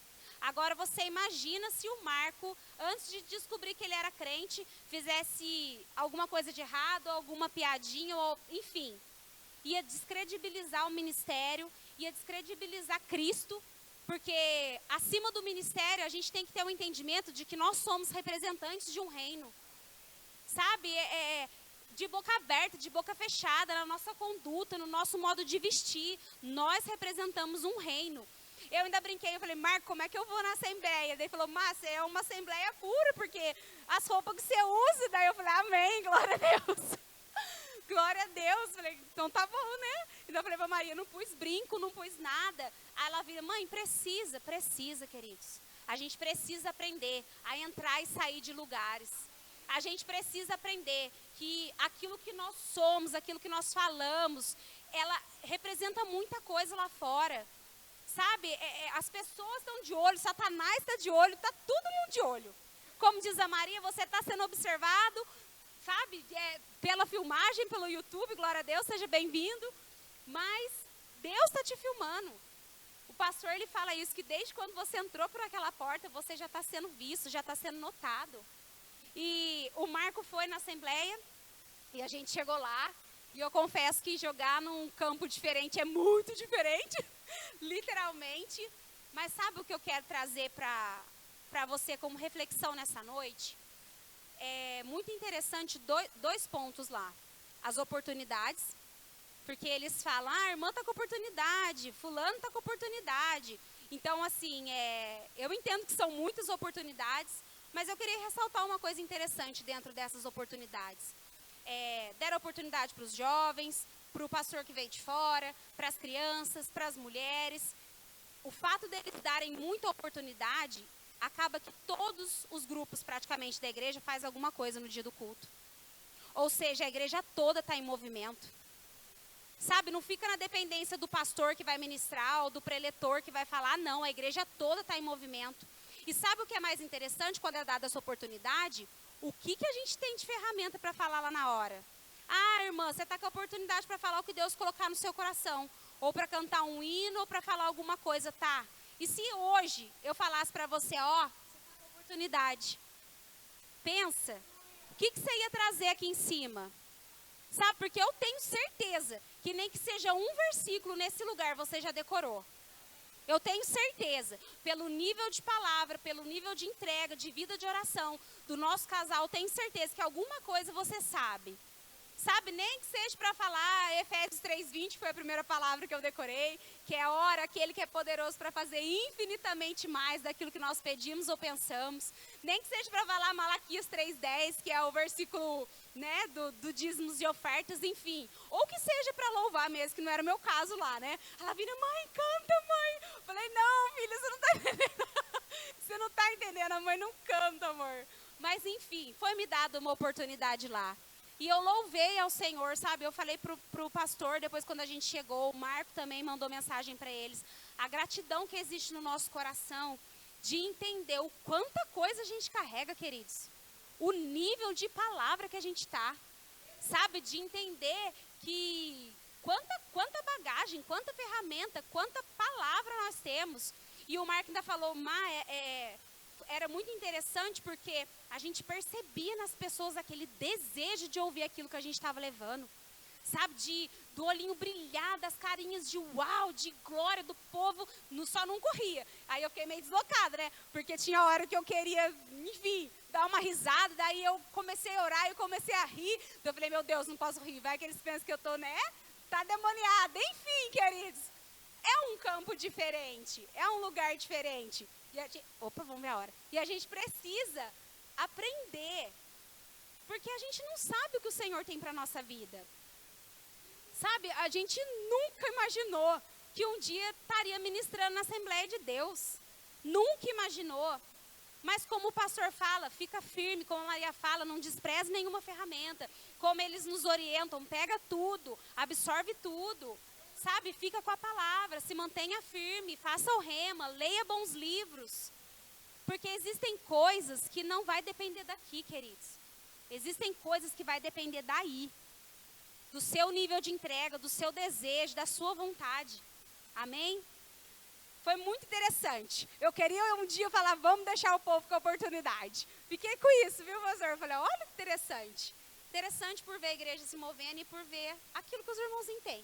Agora você imagina se o Marco, antes de descobrir que ele era crente, fizesse alguma coisa de errado, alguma piadinha, ou enfim. Ia descredibilizar o ministério, ia descredibilizar Cristo, porque acima do ministério a gente tem que ter um entendimento de que nós somos representantes de um reino. Sabe, de boca aberta, de boca fechada, na nossa conduta, no nosso modo de vestir, nós representamos um reino. Eu ainda brinquei, eu falei, Marco, como é que eu vou na assembleia? Daí ele falou, Márcia, é uma assembleia pura, porque as roupas que você usa, daí eu falei, amém, glória a Deus. Glória a Deus. Falei, então tá bom, né? Então eu falei pra Maria, não pus brinco, não pus nada. Aí ela vira, mãe, precisa, queridos. A gente precisa aprender a entrar e sair de lugares. A gente precisa aprender que aquilo que nós somos, aquilo que nós falamos, ela representa muita coisa lá fora. Sabe, as pessoas estão de olho, Satanás está de olho, está todo mundo de olho. Como diz a Maria, você está sendo observado, sabe, pela filmagem, pelo YouTube, glória a Deus, seja bem-vindo. Mas Deus está te filmando. O pastor, ele fala isso, que desde quando você entrou por aquela porta, você já está sendo visto, já está sendo notado. E o Marco foi na assembleia, e a gente chegou lá, e eu confesso que jogar num campo diferente é muito diferente, literalmente. Mas sabe o que eu quero trazer para você como reflexão nessa noite? É muito interessante dois pontos lá. As oportunidades, porque eles falam, a irmã está com oportunidade, fulano está com oportunidade. Então, assim, eu entendo que são muitas oportunidades, mas eu queria ressaltar uma coisa interessante dentro dessas oportunidades. Deram oportunidade para os jovens, para o pastor que veio de fora, para as crianças, para as mulheres. O fato deles darem muita oportunidade, acaba que todos os grupos praticamente da igreja fazem alguma coisa no dia do culto. Ou seja, a igreja toda está em movimento. Sabe, não fica na dependência do pastor que vai ministrar ou do preletor que vai falar, não, a igreja toda está em movimento. E sabe o que é mais interessante quando é dada essa oportunidade? O que a gente tem de ferramenta para falar lá na hora? Ah, irmã, você está com a oportunidade para falar o que Deus colocar no seu coração. Ou para cantar um hino, ou para falar alguma coisa, tá? E se hoje eu falasse para você, ó, você está com a oportunidade. Pensa, o que você ia trazer aqui em cima? Sabe, porque eu tenho certeza que nem que seja um versículo nesse lugar você já decorou. Eu tenho certeza, pelo nível de palavra, pelo nível de entrega, de vida de oração do nosso casal, eu tenho certeza que alguma coisa você sabe. Sabe, nem que seja para falar Efésios 3:20, foi a primeira palavra que eu decorei, que é ora aquele que é poderoso para fazer infinitamente mais daquilo que nós pedimos ou pensamos. Nem que seja para falar Malaquias 3:10, que é o versículo, né, do dízimos e ofertas, enfim. Ou que seja para louvar mesmo, que não era o meu caso lá, né? Ela vira, mãe, canta, mãe. Eu falei, não, filha, você não está entendendo. Você não está entendendo, a mãe não canta, amor. Mas enfim, foi me dada uma oportunidade lá. E eu louvei ao Senhor, sabe? Eu falei pro pastor, depois quando a gente chegou, o Marco também mandou mensagem para eles. A gratidão que existe no nosso coração de entender o quanta coisa a gente carrega, queridos. O nível de palavra que a gente tá. Sabe? De entender que quanta bagagem, quanta ferramenta, quanta palavra nós temos. E o Marco ainda falou, era muito interessante porque a gente percebia nas pessoas aquele desejo de ouvir aquilo que a gente estava levando. Sabe, do olhinho brilhar, das carinhas de uau, de glória do povo, só não corria. Aí eu fiquei meio deslocada, né? Porque tinha hora que eu queria, enfim, dar uma risada, daí eu comecei a orar, eu comecei a rir. Eu falei, meu Deus, não posso rir, vai que eles pensam que eu tô, né? Tá demoniada. Enfim, queridos, é um campo diferente, é um lugar diferente. Opa, vamos ver a hora. E a gente precisa aprender, porque a gente não sabe o que o Senhor tem para nossa vida. Sabe, a gente nunca imaginou que um dia estaria ministrando na Assembleia de Deus. Nunca imaginou. Mas como o pastor fala, fica firme, como a Maria fala, não despreze nenhuma ferramenta. Como eles nos orientam, pega tudo, absorve tudo. Sabe, fica com a palavra, se mantenha firme, faça o rema, leia bons livros. Porque existem coisas que não vai depender daqui, queridos. Existem coisas que vai depender daí. Do seu nível de entrega, do seu desejo, da sua vontade. Amém? Foi muito interessante. Eu queria um dia falar, vamos deixar o povo com a oportunidade. Fiquei com isso, viu, pastor? Eu falei, olha que interessante. Interessante por ver a igreja se movendo e por ver aquilo que os irmãozinhos têm.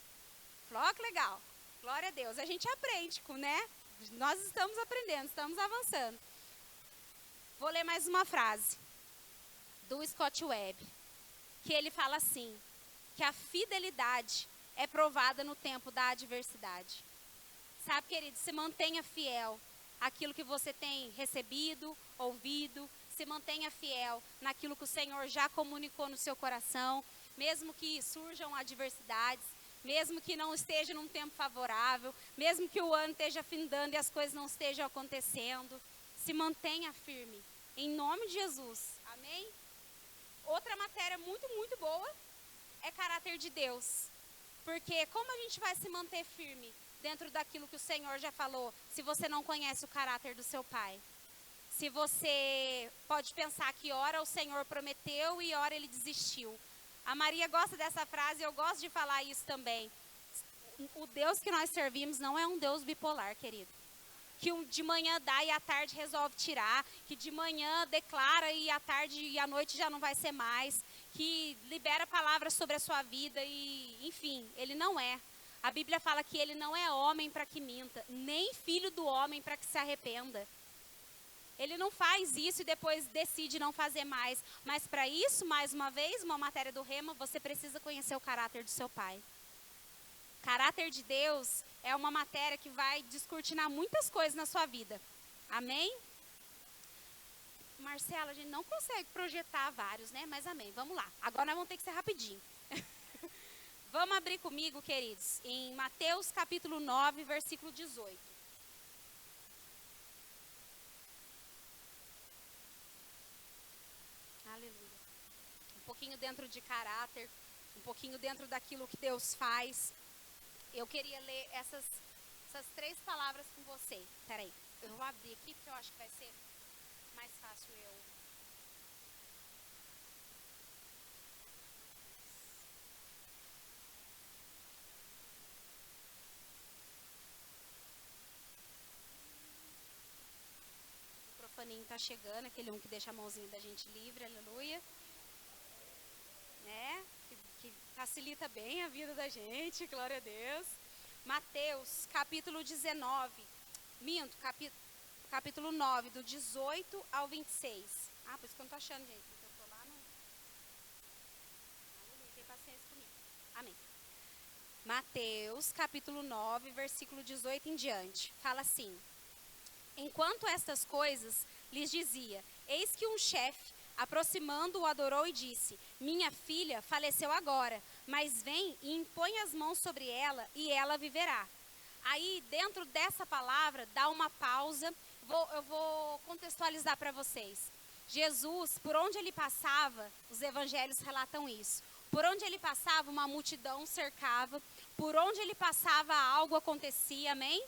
Falei, ó, que legal. Glória a Deus. A gente aprende, né? Nós estamos aprendendo, estamos avançando. Vou ler mais uma frase do Scott Webb, que ele fala assim, que a fidelidade é provada no tempo da adversidade. Sabe, querido, se mantenha fiel àquilo que você tem recebido, ouvido, se mantenha fiel naquilo que o Senhor já comunicou no seu coração, mesmo que surjam adversidades, mesmo que não esteja num tempo favorável, mesmo que o ano esteja findando e as coisas não estejam acontecendo, se mantenha firme, em nome de Jesus, amém? Outra matéria muito, muito boa é caráter de Deus. Porque como a gente vai se manter firme dentro daquilo que o Senhor já falou, se você não conhece o caráter do seu pai? Se você pode pensar que ora o Senhor prometeu e ora ele desistiu. A Maria gosta dessa frase e eu gosto de falar isso também. O Deus que nós servimos não é um Deus bipolar, querido. Que de manhã dá e à tarde resolve tirar, que de manhã declara e à tarde e à noite já não vai ser mais, que libera palavras sobre a sua vida e, enfim, ele não é. A Bíblia fala que ele não é homem para que minta, nem filho do homem para que se arrependa. Ele não faz isso e depois decide não fazer mais. Mas para isso, mais uma vez, uma matéria do Rema, você precisa conhecer o caráter do seu pai. Caráter de Deus é uma matéria que vai descortinar muitas coisas na sua vida. Amém? Marcela, a gente não consegue projetar vários, né? Mas amém, vamos lá. Agora nós vamos ter que ser rapidinho. Vamos abrir comigo, queridos, em Mateus capítulo 9, versículo 18. Aleluia. Um pouquinho dentro de caráter, um pouquinho dentro daquilo que Deus faz. Eu queria ler essas 3 palavras com você. Peraí, eu vou abrir aqui porque eu acho que vai ser mais fácil eu... O microfoninho tá chegando, aquele um que deixa a mãozinha da gente livre, aleluia. Né? Que facilita bem a vida da gente, glória a Deus. Mateus, capítulo 19, capítulo 9, do 18 ao 26. Por isso que eu não tô achando, gente, porque eu tô lá no... Aleluia, tem paciência comigo. Amém. Mateus, capítulo 9, versículo 18 em diante. Fala assim: enquanto estas coisas lhes dizia, eis que um chefe, aproximando-o, adorou e disse, minha filha faleceu agora, mas vem e impõe as mãos sobre ela e ela viverá. Aí, dentro dessa palavra, dá uma pausa, eu vou contextualizar para vocês. Jesus, por onde ele passava, os evangelhos relatam isso. Por onde ele passava, uma multidão cercava. Por onde ele passava, algo acontecia, amém?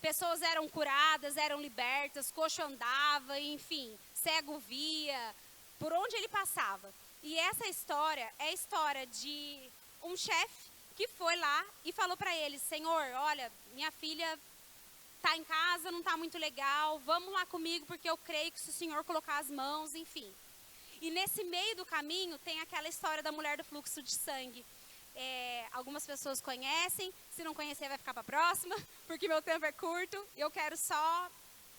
Pessoas eram curadas, eram libertas, coxo andava, enfim, cego via. Por onde ele passava. E essa história é a história de um chefe que foi lá e falou para ele: Senhor, olha, minha filha está em casa, não está muito legal, vamos lá comigo porque eu creio que se o Senhor colocar as mãos, enfim. E nesse meio do caminho tem aquela história da mulher do fluxo de sangue. Algumas pessoas conhecem, se não conhecer vai ficar para a próxima, porque meu tempo é curto. Eu quero só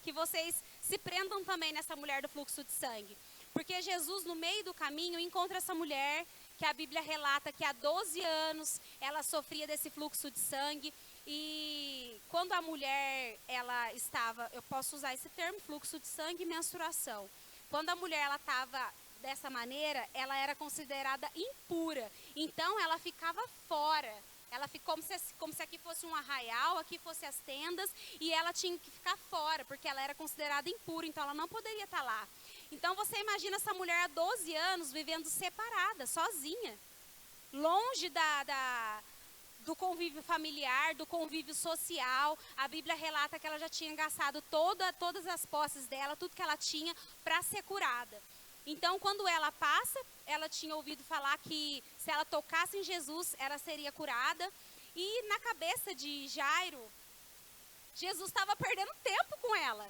que vocês se prendam também nessa mulher do fluxo de sangue. Porque Jesus, no meio do caminho, encontra essa mulher que a Bíblia relata que há 12 anos ela sofria desse fluxo de sangue. E quando a mulher, ela estava, eu posso usar esse termo, fluxo de sangue e menstruação. Quando a mulher, ela estava dessa maneira, ela era considerada impura. Então, ela ficava fora. Ela ficou como se aqui fosse um arraial, aqui fosse as tendas, e ela tinha que ficar fora, porque ela era considerada impura, então ela não poderia estar lá. Então, você imagina essa mulher há 12 anos vivendo separada, sozinha, longe do convívio familiar, do convívio social. A Bíblia relata que ela já tinha gastado todas as posses dela, tudo que ela tinha, para ser curada. Então, quando ela passa, ela tinha ouvido falar que se ela tocasse em Jesus, ela seria curada. E na cabeça de Jairo, Jesus estava perdendo tempo com ela.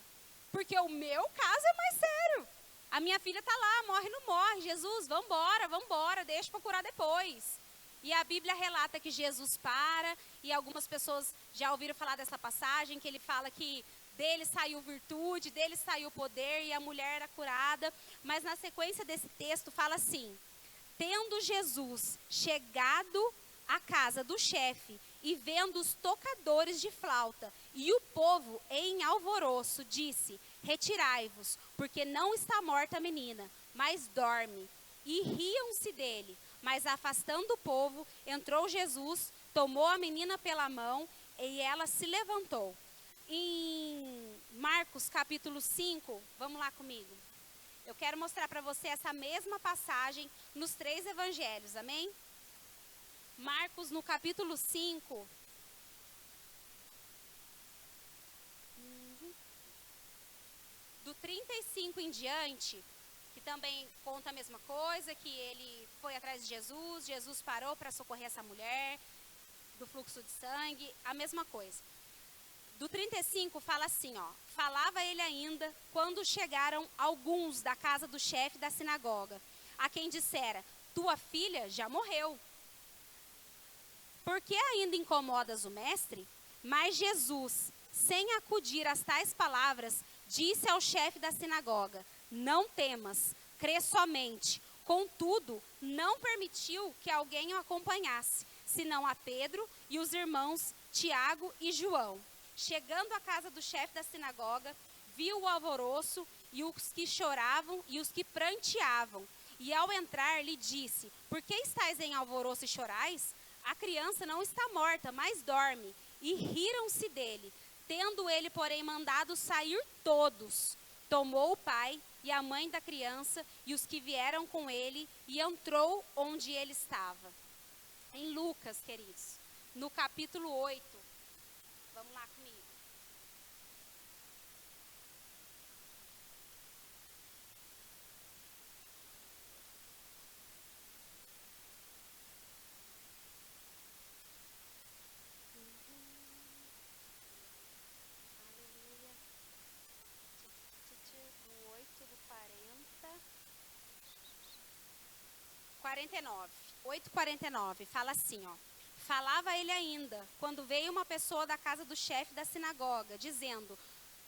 Porque o meu caso é mais sério. A minha filha está lá, morre não morre. Jesus, vambora, deixa para curar depois. E a Bíblia relata que Jesus para, e algumas pessoas já ouviram falar dessa passagem, que ele fala que dele saiu virtude, dele saiu poder, e a mulher era curada. Mas na sequência desse texto fala assim: tendo Jesus chegado à casa do chefe e vendo os tocadores de flauta e o povo em alvoroço, disse: retirai-vos, porque não está morta a menina, mas dorme. E riam-se dele. Mas afastando o povo, entrou Jesus, tomou a menina pela mão e ela se levantou. Em Marcos capítulo 5, vamos lá comigo. Eu quero mostrar para você essa mesma passagem nos 3 evangelhos, amém? Marcos no capítulo 5. Do 35 em diante, que também conta a mesma coisa, que ele foi atrás de Jesus, Jesus parou para socorrer essa mulher do fluxo de sangue, a mesma coisa. Do 35 fala assim, ó: falava ele ainda quando chegaram alguns da casa do chefe da sinagoga, a quem dissera: tua filha já morreu. Por que ainda incomodas o mestre? Mas Jesus, sem acudir às tais palavras, disse ao chefe da sinagoga: não temas, crê somente. Contudo, não permitiu que alguém o acompanhasse, senão a Pedro e os irmãos Tiago e João. Chegando à casa do chefe da sinagoga, viu o alvoroço e os que choravam e os que pranteavam. E ao entrar lhe disse: por que estáis em alvoroço e chorais? A criança não está morta, mas dorme. E riram-se dele. Tendo ele, porém, mandado sair todos, tomou o pai e a mãe da criança e os que vieram com ele e entrou onde ele estava. Em Lucas, queridos, no capítulo 8, vamos lá comigo. Aleluia. Do 8, do 40. 49. 8:49. Fala assim, ó: falava ele ainda, quando veio uma pessoa da casa do chefe da sinagoga, dizendo: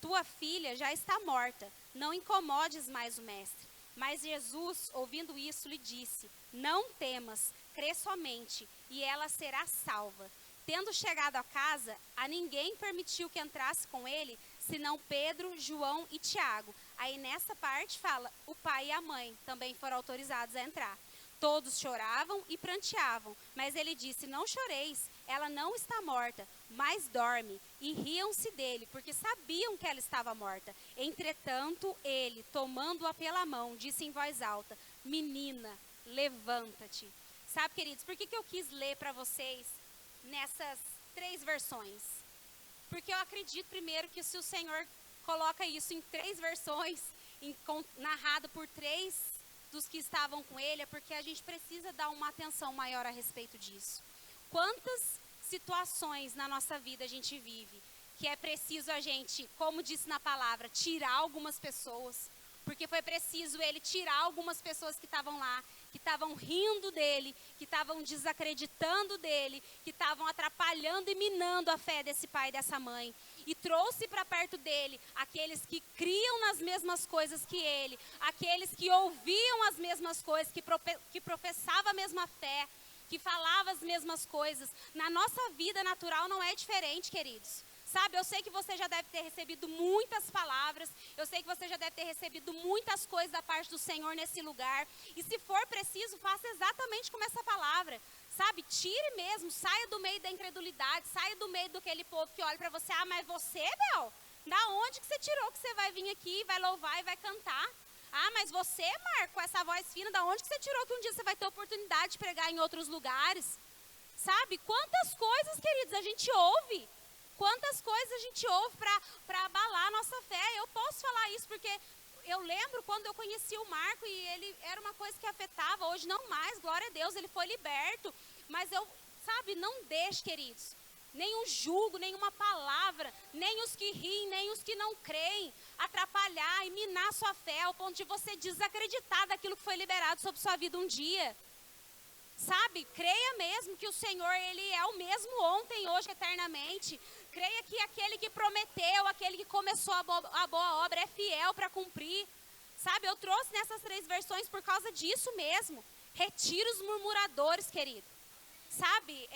tua filha já está morta, não incomodes mais o mestre. Mas Jesus, ouvindo isso, lhe disse: não temas, crê somente, e ela será salva. Tendo chegado à casa, a ninguém permitiu que entrasse com ele, senão Pedro, João e Tiago. Aí nessa parte fala, o pai e a mãe também foram autorizados a entrar. Todos choravam e pranteavam, mas ele disse: não choreis, ela não está morta, mas dorme. E riam-se dele, porque sabiam que ela estava morta. Entretanto, ele, tomando-a pela mão, disse em voz alta: menina, levanta-te. Sabe, queridos, por que eu quis ler para vocês nessas 3 versões? Porque eu acredito, primeiro, que se o Senhor coloca isso em 3 versões, narrado por 3 dos que estavam com ele, é porque a gente precisa dar uma atenção maior a respeito disso. Quantas situações na nossa vida a gente vive que é preciso a gente, como disse na palavra, tirar algumas pessoas, porque foi preciso ele tirar algumas pessoas que estavam lá, que estavam rindo dele, que estavam desacreditando dele, que estavam atrapalhando e minando a fé desse pai e dessa mãe. E trouxe para perto dele aqueles que criam nas mesmas coisas que ele, aqueles que ouviam as mesmas coisas, que professavam a mesma fé, que falavam as mesmas coisas. Na nossa vida natural não é diferente, queridos. Sabe, eu sei que você já deve ter recebido muitas palavras, eu sei que você já deve ter recebido muitas coisas da parte do Senhor nesse lugar. E se for preciso, faça exatamente como essa palavra. Sabe, tire mesmo, saia do meio da incredulidade, saia do meio daquele povo que olha para você: ah, mas você, Bel, da onde que você tirou que você vai vir aqui, vai louvar e vai cantar? Ah, mas você, Marco, com essa voz fina, da onde que você tirou que um dia você vai ter oportunidade de pregar em outros lugares? Sabe, quantas coisas, queridos, a gente ouve. Quantas coisas a gente ouve para abalar a nossa fé. Eu posso falar isso porque eu lembro quando eu conheci o Marco e ele era uma coisa que afetava. Hoje não mais, glória a Deus, ele foi liberto. Mas sabe, não deixe, queridos, nenhum julgo, nenhuma palavra, nem os que riem, nem os que não creem, atrapalhar e minar sua fé ao ponto de você desacreditar daquilo que foi liberado sobre sua vida um dia. Sabe, creia mesmo que o Senhor, Ele é o mesmo ontem, hoje, eternamente. Creia que aquele que prometeu, aquele que começou a boa obra é fiel para cumprir. Sabe, eu trouxe nessas 3 versões por causa disso mesmo. Retira os murmuradores, querido. Sabe,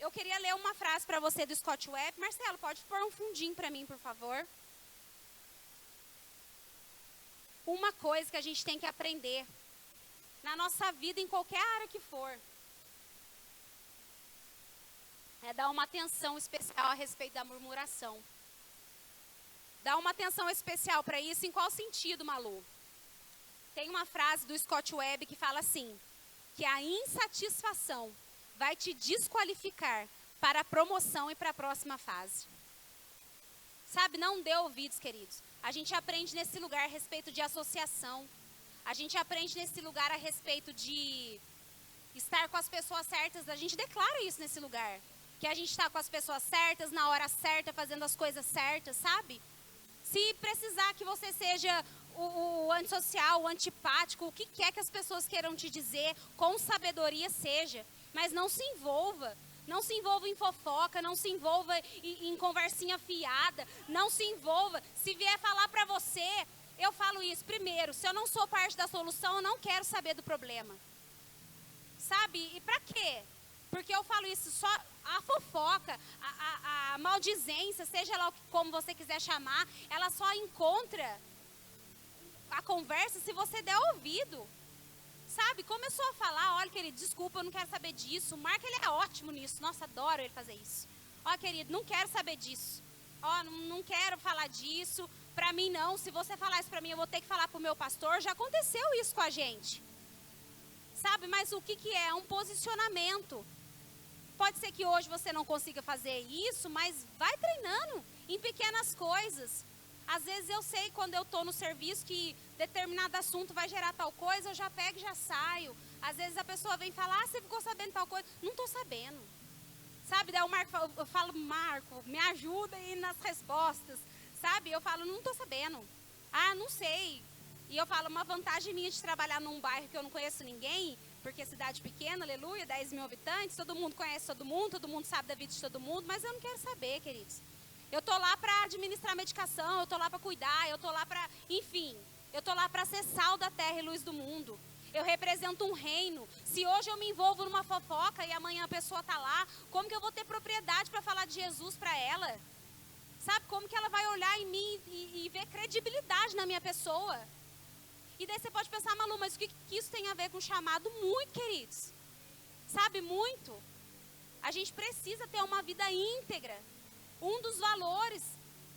eu queria ler uma frase para você do Scott Webb. Marcelo, pode pôr um fundinho para mim, por favor. Uma coisa que a gente tem que aprender na nossa vida, em qualquer área que for, é dar uma atenção especial a respeito da murmuração. Dar uma atenção especial para isso, em qual sentido, Malu? Tem uma frase do Scott Webb que fala assim, que a insatisfação vai te desqualificar para a promoção e para a próxima fase. Sabe, não dê ouvidos, queridos. A gente aprende nesse lugar a respeito de associação. A gente aprende nesse lugar a respeito de estar com as pessoas certas. A gente declara isso nesse lugar. Que a gente está com as pessoas certas, na hora certa, fazendo as coisas certas, sabe? Se precisar que você seja o antissocial, o antipático, o que quer que as pessoas queiram te dizer, com sabedoria seja. Mas não se envolva. Não se envolva em fofoca, não se envolva em conversinha fiada. Não se envolva. Se vier falar para você... Eu falo isso, primeiro, se eu não sou parte da solução, eu não quero saber do problema. Sabe? E pra quê? Porque eu falo isso, só a fofoca, a maldizência, seja lá como você quiser chamar, ela só encontra a conversa se você der ouvido. Sabe? Começou a falar, olha, querido, desculpa, eu não quero saber disso. O Marco, ele é ótimo nisso. Nossa, adoro ele fazer isso. Ó, querido, não quero saber disso. Ó, não quero falar disso. Pra mim não, se você falar isso pra mim, eu vou ter que falar pro meu pastor. Já aconteceu isso com a gente. Sabe, mas o que é? Um posicionamento. Pode ser que hoje você não consiga fazer isso, mas vai treinando em pequenas coisas. Às vezes eu sei quando eu tô no serviço que determinado assunto vai gerar tal coisa, eu já pego e já saio. Às vezes a pessoa vem falar, você ficou sabendo tal coisa? Não tô sabendo. Sabe, daí o Marco, eu falo, Marco, me ajuda aí nas respostas. Sabe, eu falo, não tô sabendo. Ah, não sei. E eu falo, uma vantagem minha de trabalhar num bairro que eu não conheço ninguém, porque é cidade pequena, aleluia, 10 mil habitantes, todo mundo conhece todo mundo sabe da vida de todo mundo, mas eu não quero saber, queridos. Eu tô lá para administrar medicação, eu tô lá para cuidar, eu tô lá para, enfim, eu tô lá para ser sal da terra e luz do mundo. Eu represento um reino. Se hoje eu me envolvo numa fofoca e amanhã a pessoa tá lá, como que eu vou ter propriedade para falar de Jesus para ela? Sabe, como que ela vai olhar em mim e ver credibilidade na minha pessoa? E daí você pode pensar, Malu, mas o que isso tem a ver com chamado? Muito, queridos. Sabe, muito. A gente precisa ter uma vida íntegra. Um dos valores,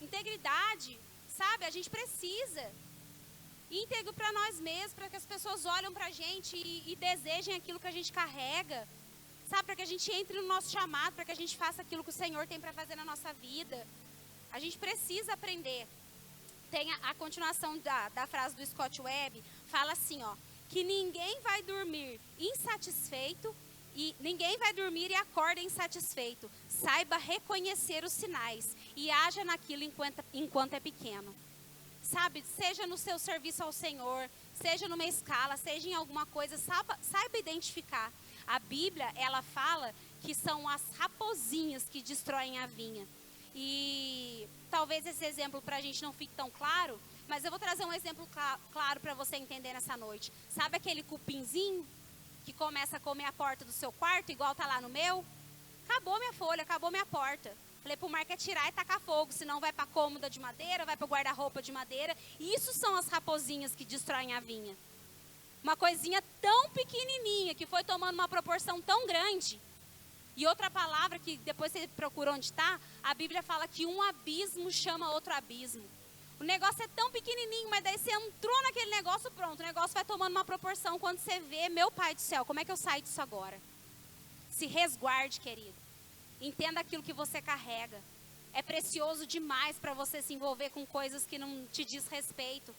integridade, sabe? A gente precisa. Íntegro para nós mesmos, para que as pessoas olhem para a gente e desejem aquilo que a gente carrega. Sabe, para que a gente entre no nosso chamado, para que a gente faça aquilo que o Senhor tem para fazer na nossa vida. A gente precisa aprender. Tem a continuação da frase do Scott Webb, fala assim, ó, que ninguém vai dormir insatisfeito e ninguém vai dormir e acorda insatisfeito. Saiba reconhecer os sinais e haja naquilo enquanto é pequeno. Sabe, seja no seu serviço ao Senhor, seja numa escala, seja em alguma coisa, saiba identificar. A Bíblia, ela fala que são as raposinhas que destroem a vinha. E talvez esse exemplo para a gente não fique tão claro, mas eu vou trazer um exemplo claro para você entender nessa noite. Sabe aquele cupinzinho que começa a comer a porta do seu quarto, igual tá lá no meu? Acabou minha folha, acabou minha porta. Falei pro Marco é tirar e tacar fogo, senão vai para cômoda de madeira, vai para o guarda-roupa de madeira. Isso são as raposinhas que destroem a vinha. Uma coisinha tão pequenininha que foi tomando uma proporção tão grande. E outra palavra que depois você procura onde está, a Bíblia fala que um abismo chama outro abismo. O negócio é tão pequenininho, mas daí você entrou naquele negócio, pronto, o negócio vai tomando uma proporção. Quando você vê, meu Pai do céu, como é que eu saio disso agora? Se resguarde, querido. Entenda aquilo que você carrega. É precioso demais para você se envolver com coisas que não te diz respeito.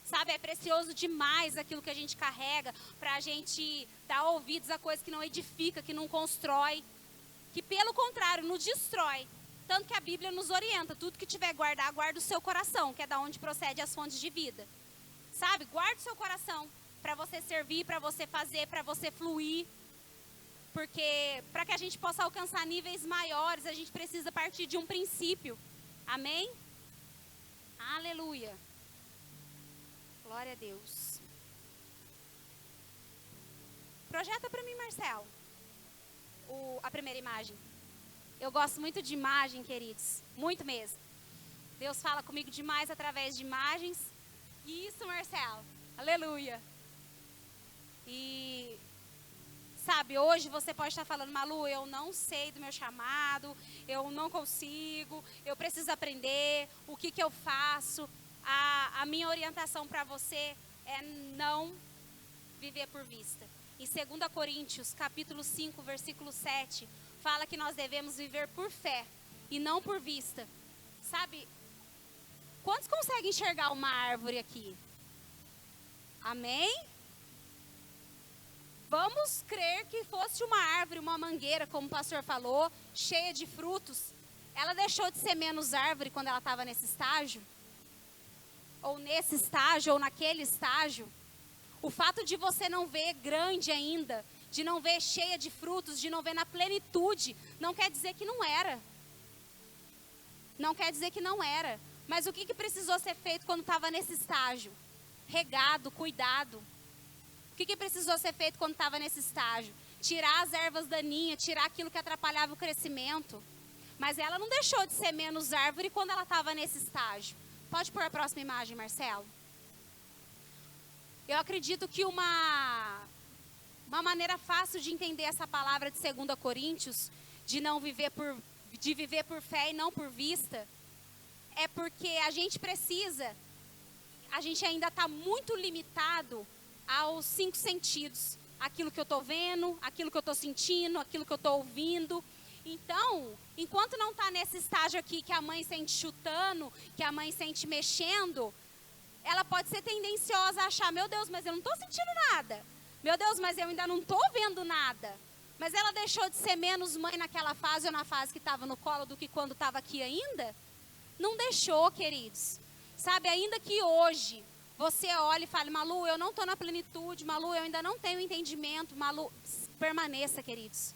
Sabe, é precioso demais aquilo que a gente carrega para a gente dar ouvidos a coisas que não edifica, que não constrói, que pelo contrário nos destrói. Tanto que a Bíblia nos orienta, tudo que tiver guardar, guarda o seu coração, que é da onde procede as fontes de vida. Sabe, guarda o seu coração para você servir, para você fazer, para você fluir. Porque para que a gente possa alcançar níveis maiores, a gente precisa partir de um princípio. Amém? Aleluia. Glória a Deus. Projeta para mim, Marcelo, a primeira imagem. Eu gosto muito de imagem, queridos. Muito mesmo. Deus fala comigo demais através de imagens. Isso, Marcelo. Aleluia. E, sabe, hoje você pode estar falando, Malu, eu não sei do meu chamado, eu não consigo, eu preciso aprender, o que eu faço? A minha orientação para você é não viver por vista. Em 2 Coríntios, capítulo 5, versículo 7, fala que nós devemos viver por fé e não por vista. Sabe, quantos conseguem enxergar uma árvore aqui? Amém? Vamos crer que fosse uma árvore, uma mangueira, como o pastor falou, cheia de frutos. Ela deixou de ser menos árvore quando ela estava nesse estágio? Ou nesse estágio, ou naquele estágio? O fato de você não ver grande ainda, de não ver cheia de frutos, de não ver na plenitude, não quer dizer que não era. Não quer dizer que não era. Mas o que precisou ser feito quando estava nesse estágio? Regado, cuidado. O que precisou ser feito quando estava nesse estágio? Tirar as ervas daninhas, tirar aquilo que atrapalhava o crescimento. Mas ela não deixou de ser menos árvore quando ela estava nesse estágio. Pode pôr a próxima imagem, Marcelo? Eu acredito que uma maneira fácil de entender essa palavra de 2 Coríntios, de viver por fé e não por vista, é porque a gente ainda está muito limitado aos 5 sentidos. Aquilo que eu estou vendo, aquilo que eu estou sentindo, aquilo que eu estou ouvindo. Então, enquanto não está nesse estágio aqui que a mãe sente chutando, que a mãe sente mexendo, ela pode ser tendenciosa a achar, meu Deus, mas eu não estou sentindo nada. Meu Deus, mas eu ainda não estou vendo nada. Mas ela deixou de ser menos mãe naquela fase ou na fase que estava no colo do que quando estava aqui ainda? Não deixou, queridos. Sabe, ainda que hoje você olhe e fale, Malu, eu não estou na plenitude, Malu, eu ainda não tenho entendimento, Malu, permaneça, queridos.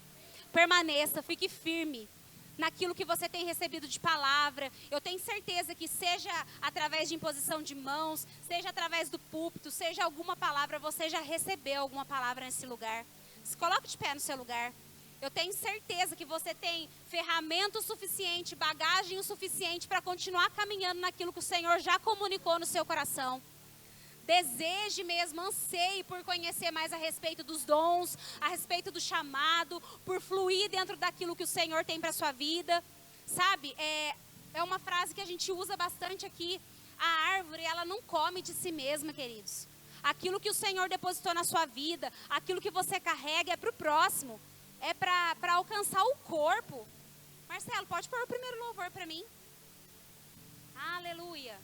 Permaneça, fique firme naquilo que você tem recebido de palavra. Eu tenho certeza que seja através de imposição de mãos, seja através do púlpito, seja alguma palavra, você já recebeu alguma palavra nesse lugar. Se coloque de pé no seu lugar. Eu tenho certeza que você tem ferramenta o suficiente, bagagem o suficiente para continuar caminhando naquilo que o Senhor já comunicou no seu coração. deseje mesmo, anseie por conhecer mais a respeito dos dons, a respeito do chamado, por fluir dentro daquilo que o Senhor tem para a sua vida. Sabe, é uma frase que a gente usa bastante aqui. A árvore, ela não come de si mesma, queridos. Aquilo que o Senhor depositou na sua vida, aquilo que você carrega é para o próximo. É para alcançar o corpo. Marcelo, pode pôr o primeiro louvor para mim? Aleluia.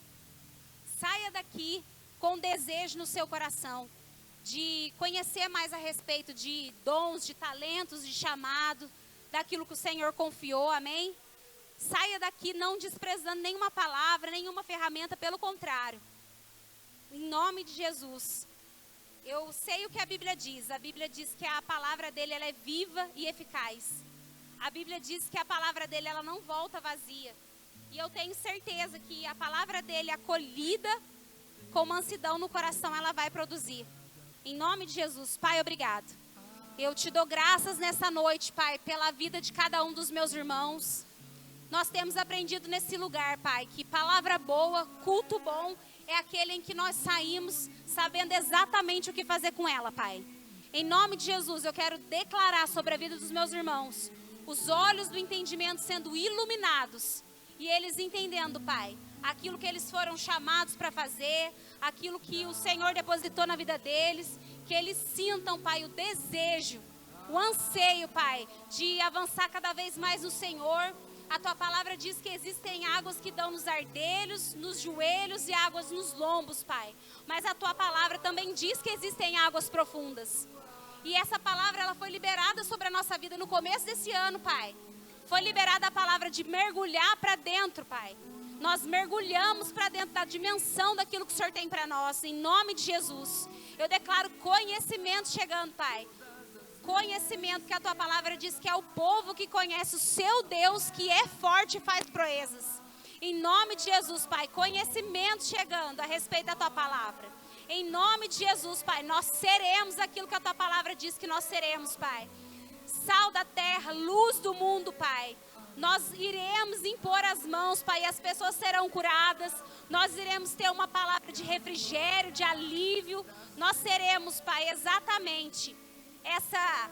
Saia daqui com desejo no seu coração de conhecer mais a respeito de dons, de talentos, de chamado, daquilo que o Senhor confiou, amém? Saia daqui não desprezando nenhuma palavra, nenhuma ferramenta, pelo contrário. Em nome de Jesus. Eu sei o que a Bíblia diz que a palavra dele ela é viva e eficaz. A Bíblia diz que a palavra dele ela não volta vazia. E eu tenho certeza que a palavra dele acolhida com mansidão no coração, ela vai produzir. Em nome de Jesus, Pai, obrigado. Eu te dou graças nessa noite, Pai, pela vida de cada um dos meus irmãos. Nós temos aprendido nesse lugar, Pai, que palavra boa, culto bom, é aquele em que nós saímos sabendo exatamente o que fazer com ela, Pai. Em nome de Jesus, eu quero declarar sobre a vida dos meus irmãos, os olhos do entendimento sendo iluminados, e eles entendendo, Pai, aquilo que eles foram chamados para fazer, aquilo que o Senhor depositou na vida deles, que eles sintam, Pai, o desejo, o anseio, Pai, de avançar cada vez mais no Senhor. A tua palavra diz que existem águas que dão nos ardelhos, nos joelhos e águas nos lombos, Pai. Mas a tua palavra também diz que existem águas profundas. E essa palavra ela foi liberada sobre a nossa vida no começo desse ano, Pai. Foi liberada a palavra de mergulhar para dentro, Pai. Nós mergulhamos para dentro da dimensão daquilo que o Senhor tem para nós, em nome de Jesus. Eu declaro conhecimento chegando, Pai. Conhecimento, que a tua palavra diz que é o povo que conhece o seu Deus, que é forte e faz proezas. Em nome de Jesus, Pai, conhecimento chegando a respeito da tua palavra. Em nome de Jesus, Pai, nós seremos aquilo que a tua palavra diz que nós seremos, Pai. Sal da terra, luz do mundo, Pai. Nós iremos impor as mãos, Pai, e as pessoas serão curadas. Nós iremos ter uma palavra de refrigério, de alívio. Nós seremos, Pai, exatamente essa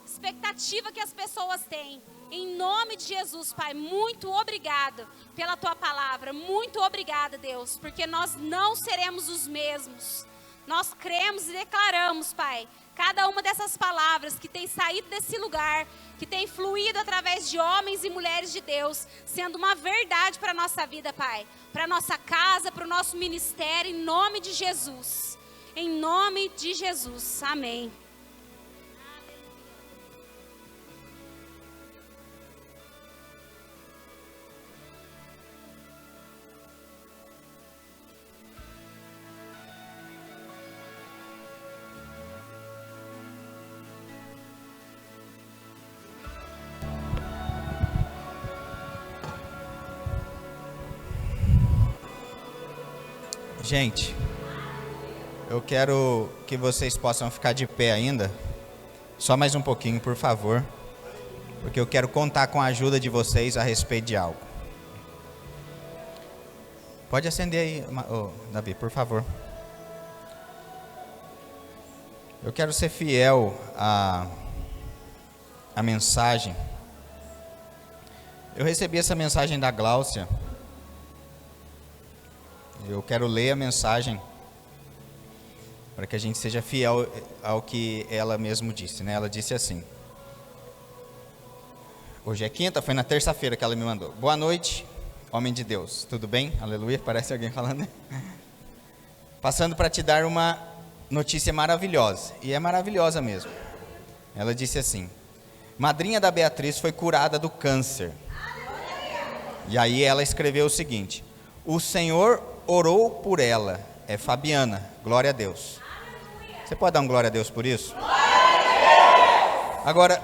expectativa que as pessoas têm. Em nome de Jesus, Pai, muito obrigada pela tua palavra. Muito obrigada, Deus, porque nós não seremos os mesmos. Nós cremos e declaramos, Pai, cada uma dessas palavras que tem saído desse lugar, que tem fluído através de homens e mulheres de Deus, sendo uma verdade para a nossa vida, Pai, para a nossa casa, para o nosso ministério, em nome de Jesus. Em nome de Jesus. Amém. Gente, eu quero que vocês possam ficar de pé ainda, só mais um pouquinho, por favor, porque eu quero contar com a ajuda de vocês a respeito de algo. Pode acender aí, Davi, por favor. Eu quero ser fiel à mensagem. Eu recebi essa mensagem da Gláucia. Eu quero ler a mensagem para que a gente seja fiel ao que ela mesmo disse, né? Ela disse assim: hoje é quinta, foi na terça-feira que ela me mandou. Boa noite, homem de Deus, tudo bem? Aleluia, parece alguém falando, né? Passando para te dar uma notícia maravilhosa, e é maravilhosa mesmo. Ela disse assim: madrinha da Beatriz foi curada do câncer. E aí ela escreveu o seguinte: o Senhor orou por ela. É Fabiana, glória a Deus. Você pode dar um glória a Deus por isso? Agora,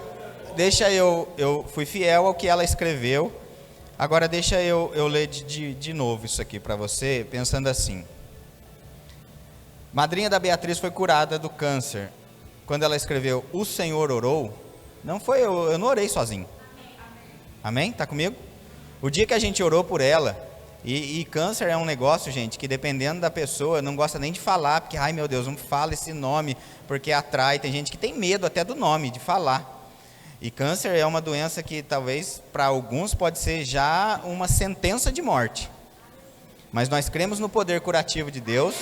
deixa eu fui fiel ao que ela escreveu. Agora deixa eu ler de novo isso aqui para você, pensando assim: madrinha da Beatriz foi curada do câncer. Quando ela escreveu, o Senhor orou, não foi eu não orei sozinho. Amém? Tá comigo? O dia que a gente orou por ela, E câncer é um negócio, gente, que dependendo da pessoa, não gosta nem de falar, porque, ai meu Deus, não fala esse nome, porque atrai. Tem gente que tem medo até do nome, de falar. E câncer é uma doença que talvez para alguns pode ser já uma sentença de morte. Mas nós cremos no poder curativo de Deus,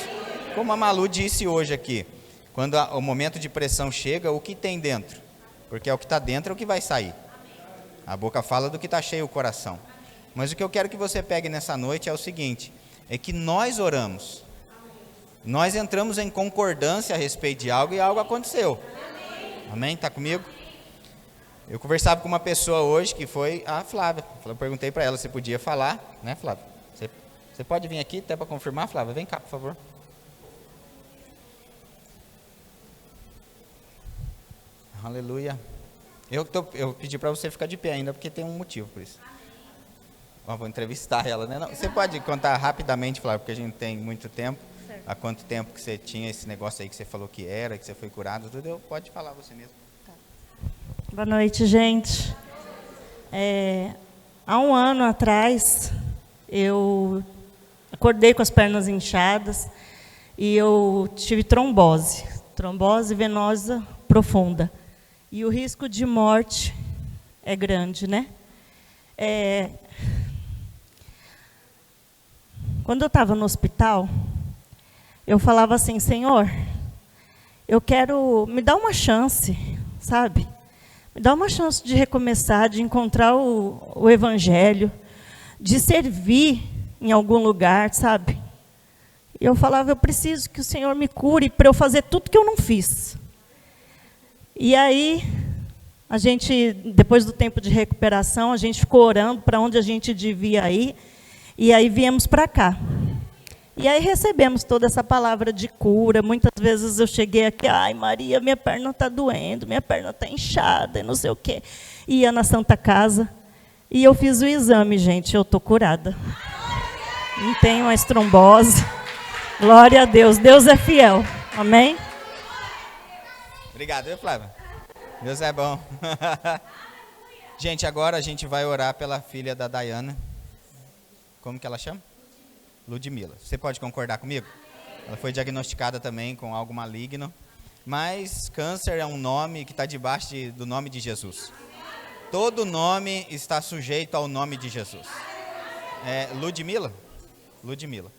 como a Malu disse hoje aqui. Quando o momento de pressão chega, o que tem dentro? Porque é o que está dentro é o que vai sair. A boca fala do que está cheio o coração. Mas o que eu quero que você pegue nessa noite é o seguinte, é que nós oramos. Nós entramos em concordância a respeito de algo e algo aconteceu. Amém? Está comigo? Eu conversava com uma pessoa hoje que foi a Flávia. Eu perguntei para ela se podia falar, né, Flávia? Você pode vir aqui até para confirmar, Flávia? Vem cá, por favor. Aleluia. Eu pedi para você ficar de pé ainda, porque tem um motivo por isso. Vou entrevistar ela, né? Não, você pode contar rapidamente, Flávia, porque a gente tem muito tempo. Certo. Há quanto tempo que você tinha esse negócio aí que você falou que era, que você foi curado, tudo? Pode falar você mesmo. Tá. Boa noite, gente. Há um ano atrás, eu acordei com as pernas inchadas e eu tive trombose venosa profunda. E o risco de morte é grande, né? Quando eu estava no hospital, eu falava assim, Senhor, eu quero, me dá uma chance, sabe? Me dá uma chance de recomeçar, de encontrar o Evangelho, de servir em algum lugar, sabe? E eu falava, eu preciso que o Senhor me cure para eu fazer tudo que eu não fiz. E aí, a gente, depois do tempo de recuperação, a gente ficou orando para onde a gente devia ir, e aí viemos para cá. E aí recebemos toda essa palavra de cura. Muitas vezes eu cheguei aqui, ai Maria, minha perna está doendo, minha perna está inchada, e não sei o quê. Ia na Santa Casa, e eu fiz o exame, gente, eu estou curada. Não tenho mais trombose. Glória a Deus, Deus é fiel. Amém? Obrigado, viu, Flávia? Deus é bom. Gente, agora a gente vai orar pela filha da Dayana. Como que ela chama? Ludmila. Você pode concordar comigo? Ela foi diagnosticada também com algo maligno. Mas câncer é um nome que está debaixo do nome de Jesus. Todo nome está sujeito ao nome de Jesus. Ludmila? Ludmila.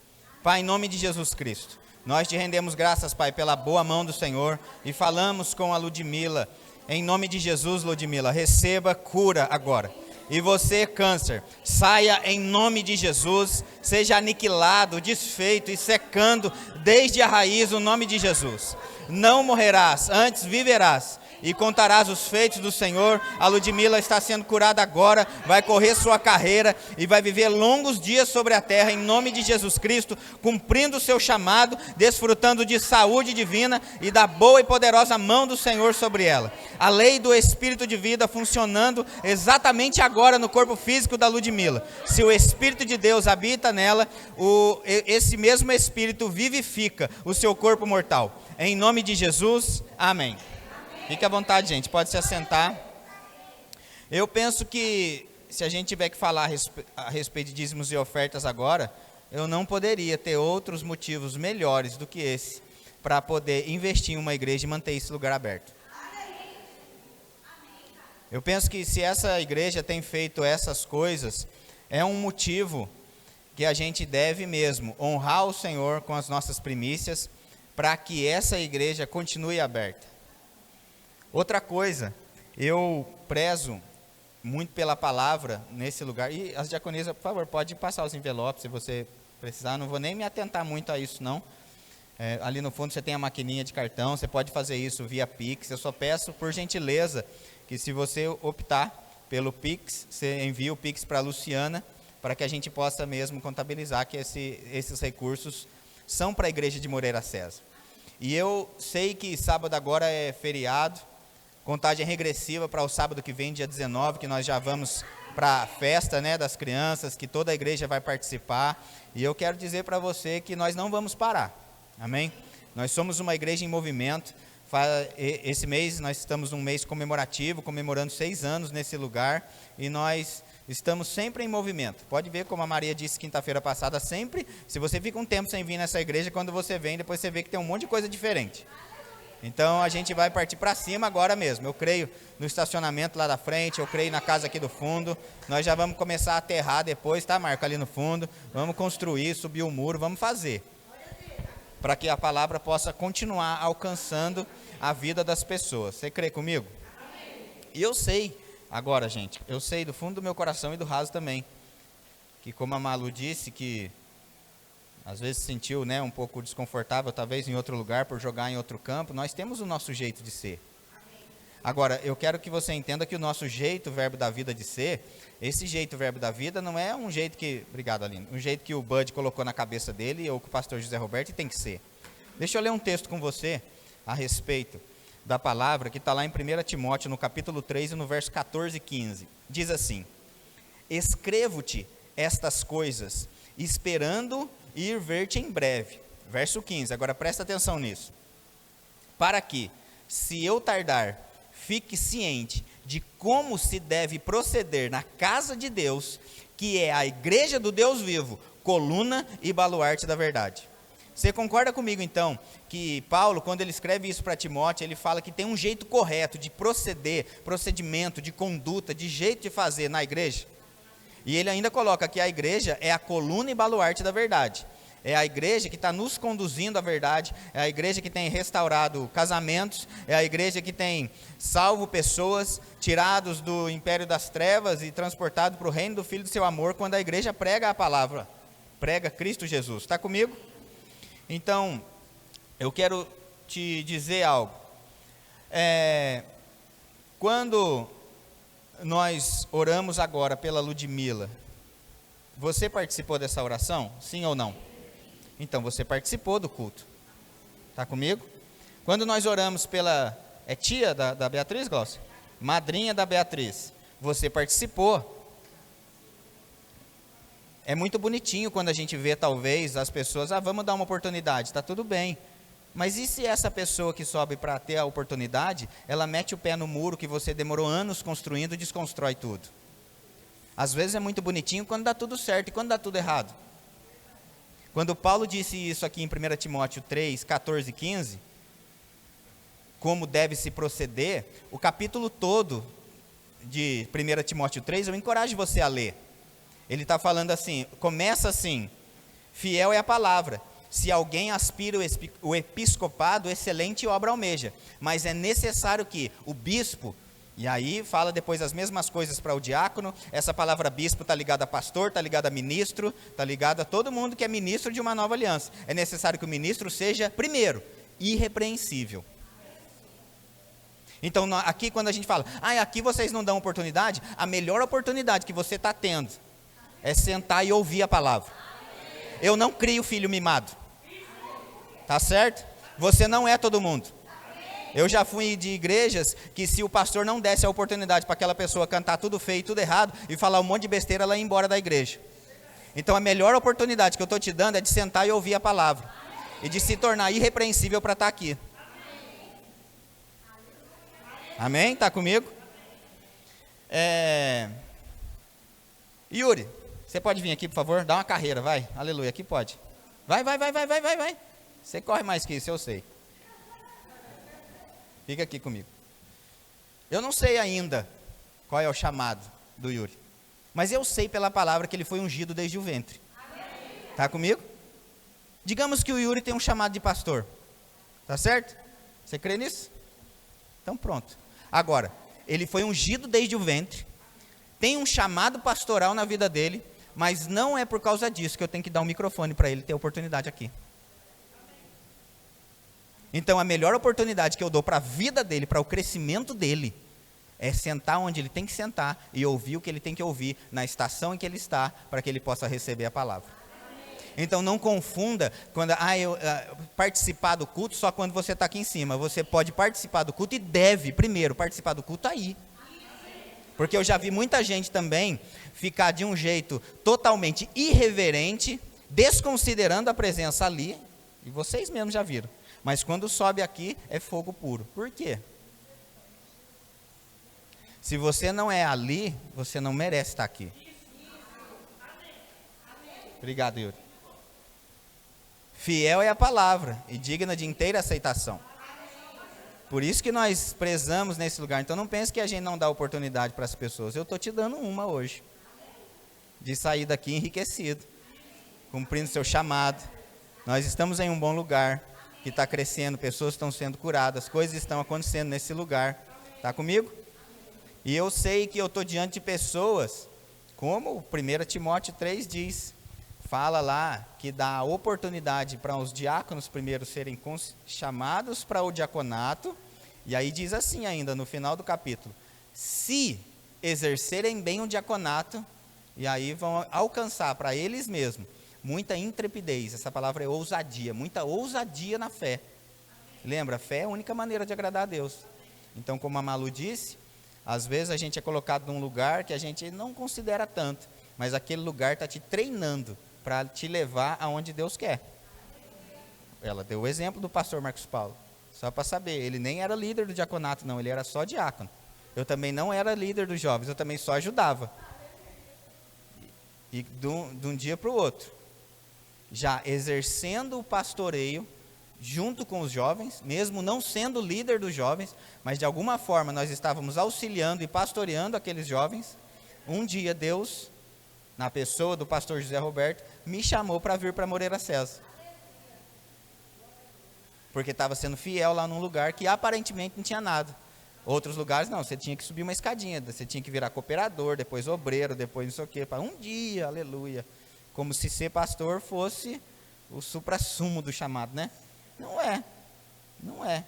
Pai, em nome de Jesus Cristo, nós te rendemos graças, Pai, pela boa mão do Senhor e falamos com a Ludmila. Em nome de Jesus, Ludmila, receba cura agora. E você, câncer, saia em nome de Jesus, seja aniquilado, desfeito e secando desde a raiz o nome de Jesus. Não morrerás, antes viverás. E contarás os feitos do Senhor. A Ludmila está sendo curada agora, vai correr sua carreira e vai viver longos dias sobre a terra, em nome de Jesus Cristo, cumprindo o seu chamado, desfrutando de saúde divina e da boa e poderosa mão do Senhor sobre ela. A lei do Espírito de vida funcionando exatamente agora no corpo físico da Ludmila. Se o Espírito de Deus habita nela, esse mesmo Espírito vivifica o seu corpo mortal. Em nome de Jesus, amém. Fique à vontade, gente, pode se assentar. Eu penso que se a gente tiver que falar a respeito de dízimos e ofertas agora, eu não poderia ter outros motivos melhores do que esse para poder investir em uma igreja e manter esse lugar aberto. Eu penso que se essa igreja tem feito essas coisas, é um motivo que a gente deve mesmo honrar o Senhor com as nossas primícias para que essa igreja continue aberta. Outra coisa, eu prezo muito pela palavra nesse lugar. E as diaconisas, por favor, pode passar os envelopes se você precisar. Não vou nem me atentar muito a isso, não. Ali no fundo você tem a maquininha de cartão, você pode fazer isso via Pix. Eu só peço, por gentileza, que se você optar pelo Pix, você envie o Pix para a Luciana, para que a gente possa mesmo contabilizar que esses recursos são para a igreja de Moreira César. E eu sei que sábado agora é feriado, contagem regressiva para o sábado que vem, dia 19, que nós já vamos para a festa, né, das crianças, que toda a igreja vai participar. E eu quero dizer para você que nós não vamos parar, amém? Nós somos uma igreja em movimento. Esse mês nós estamos num mês comemorativo, comemorando 6 anos nesse lugar. E nós Estamos sempre em movimento. Pode ver como a Maria disse quinta-feira passada, sempre, se você fica um tempo sem vir nessa igreja, quando você vem, depois você vê que tem um monte de coisa diferente. Então a gente vai partir para cima agora mesmo. Eu creio no estacionamento lá da frente, eu creio na casa aqui do fundo. Nós já vamos começar a aterrar depois, tá, Marco, ali no fundo. Vamos construir, subir o muro, vamos fazer. Para que a palavra possa continuar alcançando a vida das pessoas. Você crê comigo? E eu sei, agora gente, eu sei do fundo do meu coração e do raso também, que como a Malu disse, que às vezes se sentiu, né, um pouco desconfortável, talvez em outro lugar, por jogar em outro campo, nós temos o nosso jeito de ser. Agora, eu quero que você entenda que o nosso jeito, verbo da vida de ser, esse jeito, verbo da vida, não é um jeito que, obrigado Aline, um jeito que o Bud colocou na cabeça dele, ou que o pastor José Roberto tem que ser. Deixa eu ler um texto com você, a respeito da palavra, que está lá em 1 Timóteo, no capítulo 3, e no verso 14 e 15. Diz assim: escrevo-te estas coisas, esperando ir ver-te em breve. Verso 15, agora presta atenção nisso. Para que, se eu tardar, fique ciente de como se deve proceder na casa de Deus, que é a igreja do Deus vivo, coluna e baluarte da verdade. Você concorda comigo, então, que Paulo, quando ele escreve isso para Timóteo, ele fala que tem um jeito correto de proceder, procedimento, de conduta, de jeito de fazer na igreja? E ele ainda coloca que a igreja é a coluna e baluarte da verdade. É a igreja que está nos conduzindo à verdade, é a igreja que tem restaurado casamentos, é a igreja que tem salvo pessoas, tirados do império das trevas e transportado para o reino do Filho do seu amor, quando a igreja prega a palavra, prega Cristo Jesus. Está comigo? Então, eu quero te dizer algo. Quando nós oramos agora pela Ludmila, você participou dessa oração? Sim ou não? Então, você participou do culto. Está comigo? Quando nós oramos pela... É tia da Beatriz, Glaucia? Madrinha da Beatriz. Você participou. É muito bonitinho quando a gente vê, talvez, as pessoas, vamos dar uma oportunidade, está tudo bem. Mas e se essa pessoa que sobe para ter a oportunidade, ela mete o pé no muro que você demorou anos construindo e desconstrói tudo? Às vezes é muito bonitinho quando dá tudo certo e quando dá tudo errado. Quando Paulo disse isso aqui em 1 Timóteo 3, 14 e 15, como deve se proceder, o capítulo todo de 1 Timóteo 3, eu encorajo você a ler. Ele está falando assim, começa assim: fiel é a palavra. Se alguém aspira o episcopado, excelente obra almeja. Mas é necessário que o bispo, e aí fala depois as mesmas coisas para o diácono. Essa palavra bispo está ligada a pastor, está ligada a ministro, está ligada a todo mundo que é ministro de uma nova aliança. É necessário que o ministro seja, primeiro, irrepreensível. Então aqui quando a gente fala, aqui vocês não dão oportunidade, a melhor oportunidade que você está tendo é sentar e ouvir a palavra. Eu não crio filho mimado. Tá certo? Você não é todo mundo. Eu já fui de igrejas que se o pastor não desse a oportunidade para aquela pessoa cantar tudo feio, tudo errado, e falar um monte de besteira, ela ia embora da igreja. Então a melhor oportunidade que eu estou te dando é de sentar e ouvir a palavra. E de se tornar irrepreensível para estar aqui. Amém? Está comigo? Yuri, você pode vir aqui, por favor? Dá uma carreira, vai. Aleluia, aqui pode. Vai. Você corre mais que isso, eu sei. Fica aqui comigo. Eu não sei ainda qual é o chamado do Yuri. Mas eu sei pela palavra que ele foi ungido desde o ventre. Está comigo? Digamos que o Yuri tem um chamado de pastor. Tá certo? Você crê nisso? Então pronto. Agora, ele foi ungido desde o ventre. Tem um chamado pastoral na vida dele. Mas não é por causa disso que eu tenho que dar um microfone para ele ter oportunidade aqui. Então a melhor oportunidade que eu dou para a vida dele, para o crescimento dele, é sentar onde ele tem que sentar e ouvir o que ele tem que ouvir, na estação em que ele está, para que ele possa receber a palavra. Então não confunda quando participar do culto só quando você está aqui em cima. Você pode participar do culto e deve primeiro participar do culto aí. Porque eu já vi muita gente também ficar de um jeito totalmente irreverente, desconsiderando a presença ali, e vocês mesmos já viram. Mas quando sobe aqui, é fogo puro. Por quê? Se você não é ali, você não merece estar aqui. Obrigado, Yuri. Fiel é a palavra e digna de inteira aceitação. Por isso que nós prezamos nesse lugar. Então não pense que a gente não dá oportunidade para as pessoas. Eu estou te dando uma hoje. De sair daqui enriquecido. Cumprindo seu chamado. Nós estamos em um bom lugar. Que está crescendo. Pessoas estão sendo curadas. Coisas estão acontecendo nesse lugar. Está comigo? E eu sei que eu estou diante de pessoas. Como 1 Timóteo 3 diz. Fala lá que dá oportunidade para os diáconos primeiro serem chamados para o diaconato, e aí diz assim ainda no final do capítulo, se exercerem bem o diaconato, e aí vão alcançar para eles mesmos muita intrepidez, essa palavra é ousadia, muita ousadia na fé. Lembra, fé é a única maneira de agradar a Deus. Então, como a Malu disse, às vezes a gente é colocado num lugar que a gente não considera tanto, mas aquele lugar está te treinando para te levar aonde Deus quer. Ela deu o exemplo do pastor Marcos Paulo. Só para saber, ele nem era líder do diaconato, não, ele era só diácono. Eu também não era líder dos jovens, eu também só ajudava. E de um dia para o outro, já exercendo o pastoreio, junto com os jovens, mesmo não sendo líder dos jovens, mas de alguma forma nós estávamos auxiliando e pastoreando aqueles jovens. Um dia Deus, na pessoa do pastor José Roberto, me chamou para vir para Moreira César. Porque estava sendo fiel lá num lugar que aparentemente não tinha nada. Outros lugares não, você tinha que subir uma escadinha, você tinha que virar cooperador, depois obreiro, depois não sei o quê, para um dia, aleluia. Como se ser pastor fosse o suprassumo do chamado, né? Não é, não é.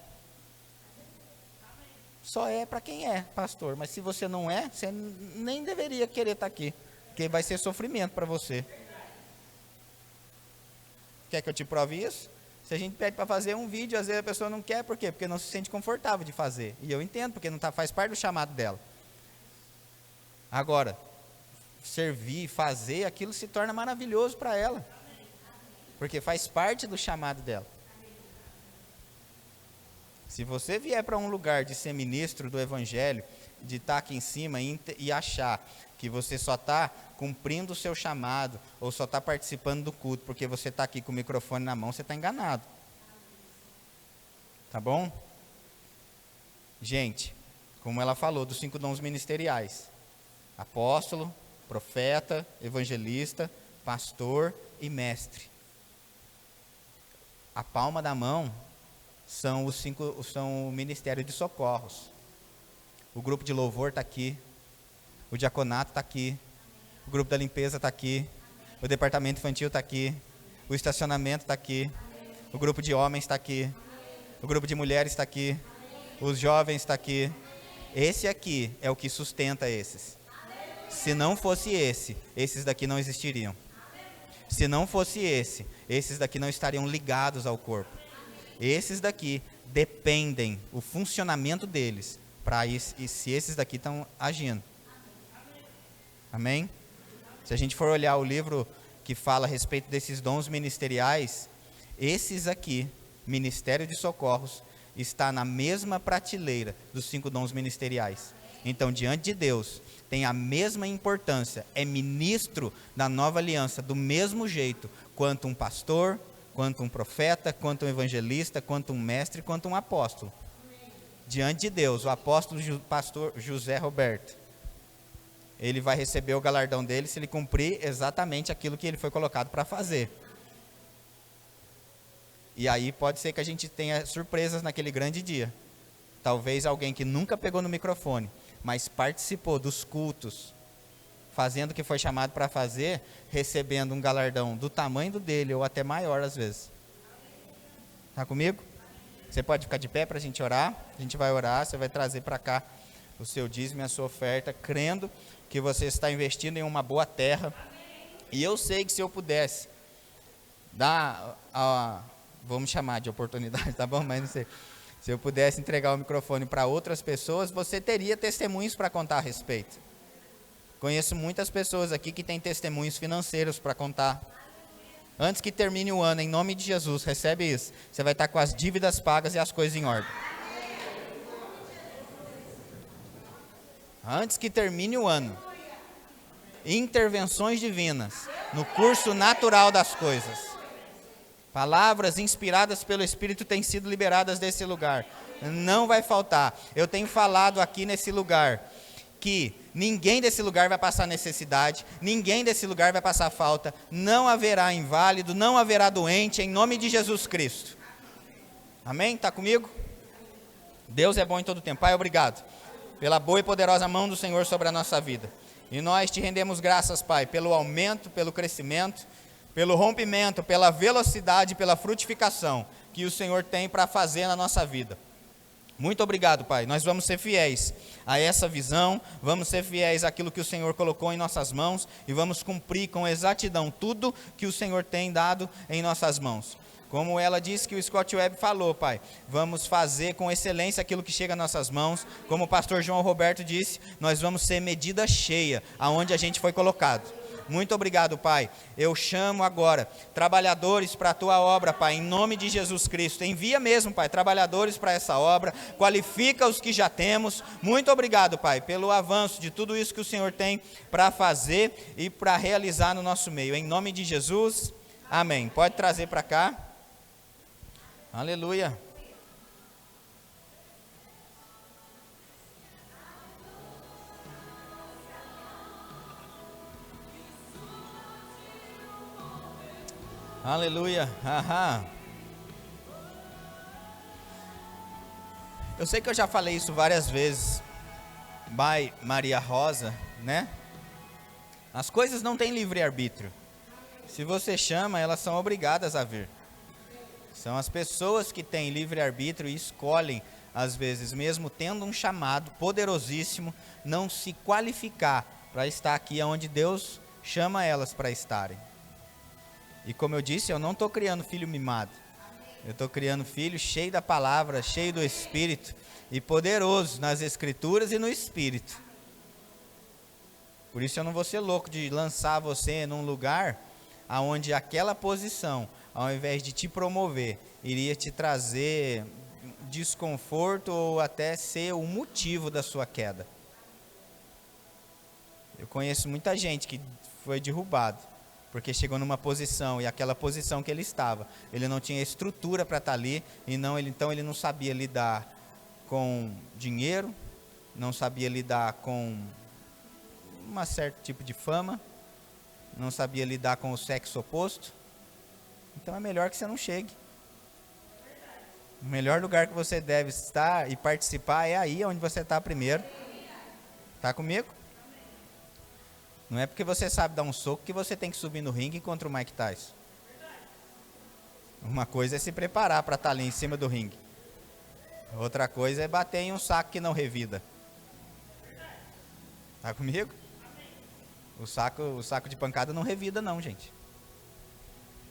Só é para quem é pastor, mas se você não é, você nem deveria querer estar aqui. Porque vai ser sofrimento para você. Quer que eu te prove isso? Se a gente pede para fazer um vídeo, às vezes a pessoa não quer, por quê? Porque não se sente confortável de fazer. E eu entendo, porque não faz parte do chamado dela. Agora, servir, fazer, aquilo se torna maravilhoso para ela. Porque faz parte do chamado dela. Se você vier para um lugar de ser ministro do evangelho, de estar aqui em cima e achar que você só está cumprindo o seu chamado, ou só está participando do culto, porque você está aqui com o microfone na mão, você está enganado. Tá bom? Gente, como ela falou, dos 5 dons ministeriais. Apóstolo, profeta, evangelista, pastor e mestre. A palma da mão são o ministério de socorros. O grupo de louvor está aqui. O diaconato está aqui. O grupo da limpeza está aqui. O departamento infantil está aqui. O estacionamento está aqui. O grupo de homens está aqui. O grupo de mulheres está aqui. Os jovens está aqui. Esse aqui é o que sustenta esses. Se não fosse esses daqui não existiriam. Se não fosse esses daqui não estariam ligados ao corpo. Esses daqui dependem, o funcionamento deles, para isso, e se esses daqui estão agindo. Amém? Se a gente for olhar o livro que fala a respeito desses dons ministeriais, esses aqui, Ministério de Socorros, está na mesma prateleira dos 5 dons ministeriais. Então, diante de Deus, tem a mesma importância, é ministro da nova aliança, do mesmo jeito, quanto um pastor, quanto um profeta, quanto um evangelista, quanto um mestre, quanto um apóstolo. Diante de Deus, o apóstolo pastor José Roberto, ele vai receber o galardão dele se ele cumprir exatamente aquilo que ele foi colocado para fazer. E aí pode ser que a gente tenha surpresas naquele grande dia. Talvez alguém que nunca pegou no microfone, mas participou dos cultos, fazendo o que foi chamado para fazer, recebendo um galardão do tamanho do dele, ou até maior às vezes. Está comigo? Você pode ficar de pé para a gente orar? A gente vai orar, você vai trazer para cá o seu dízimo e a sua oferta, crendo que você está investindo em uma boa terra. E eu sei que se eu pudesse dar vamos chamar de oportunidade, tá bom? Mas não sei. Se eu pudesse entregar o microfone para outras pessoas, você teria testemunhos para contar a respeito. Conheço muitas pessoas aqui que têm testemunhos financeiros para contar. Antes que termine o ano, em nome de Jesus, recebe isso. Você vai estar com as dívidas pagas e as coisas em ordem. Antes que termine o ano. Intervenções divinas. no curso natural das coisas. Palavras inspiradas pelo Espírito têm sido liberadas desse lugar. Não vai faltar. Eu tenho falado aqui nesse lugar que ninguém desse lugar vai passar necessidade, ninguém desse lugar vai passar falta, não haverá inválido, não haverá doente, em nome de Jesus Cristo. Amém? Está comigo? Deus é bom em todo tempo. Pai, obrigado pela boa e poderosa mão do Senhor sobre a nossa vida. E nós te rendemos graças, Pai, pelo aumento, pelo crescimento, pelo rompimento, pela velocidade, pela frutificação que o Senhor tem para fazer na nossa vida. Muito obrigado, Pai. Nós vamos ser fiéis a essa visão, vamos ser fiéis àquilo que o Senhor colocou em nossas mãos e vamos cumprir com exatidão tudo que o Senhor tem dado em nossas mãos. Como ela disse que o Scott Webb falou, Pai, vamos fazer com excelência aquilo que chega às nossas mãos. Como o pastor João Roberto disse, nós vamos ser medida cheia aonde a gente foi colocado. Muito obrigado, Pai. Eu chamo agora trabalhadores para a Tua obra, Pai, em nome de Jesus Cristo. Envia mesmo, Pai, trabalhadores para essa obra, qualifica os que já temos. Muito obrigado, Pai, pelo avanço de tudo isso que o Senhor tem para fazer e para realizar no nosso meio. Em nome de Jesus, amém. Pode trazer para cá. Aleluia. Aleluia. Aham. Eu sei que eu já falei isso várias vezes. By Maria Rosa, né? As coisas não têm livre-arbítrio. Se você chama, elas são obrigadas a vir. São as pessoas que têm livre-arbítrio e escolhem, às vezes, mesmo tendo um chamado poderosíssimo, não se qualificar para estar aqui onde Deus chama elas para estarem. E como eu disse, eu não estou criando filho mimado. Eu estou criando filho cheio da palavra, cheio do Espírito e poderoso nas Escrituras e no Espírito. Por isso eu não vou ser louco de lançar você num lugar onde aquela posição, ao invés de te promover, iria te trazer desconforto ou até ser o motivo da sua queda. Eu conheço muita gente que foi derrubado, porque chegou numa posição, e aquela posição que ele estava, ele não tinha estrutura para estar ali, então ele não sabia lidar com dinheiro, não sabia lidar com um certo tipo de fama, não sabia lidar com o sexo oposto. Então é melhor que você não chegue. O melhor lugar que você deve estar e participar é aí onde você está primeiro. Está comigo? Não é porque você sabe dar um soco que você tem que subir no ringue contra o Mike Tyson. Uma coisa é se preparar para estar ali em cima do ringue. Outra coisa é bater em um saco que não revida. Está comigo? O saco de pancada não revida não, gente.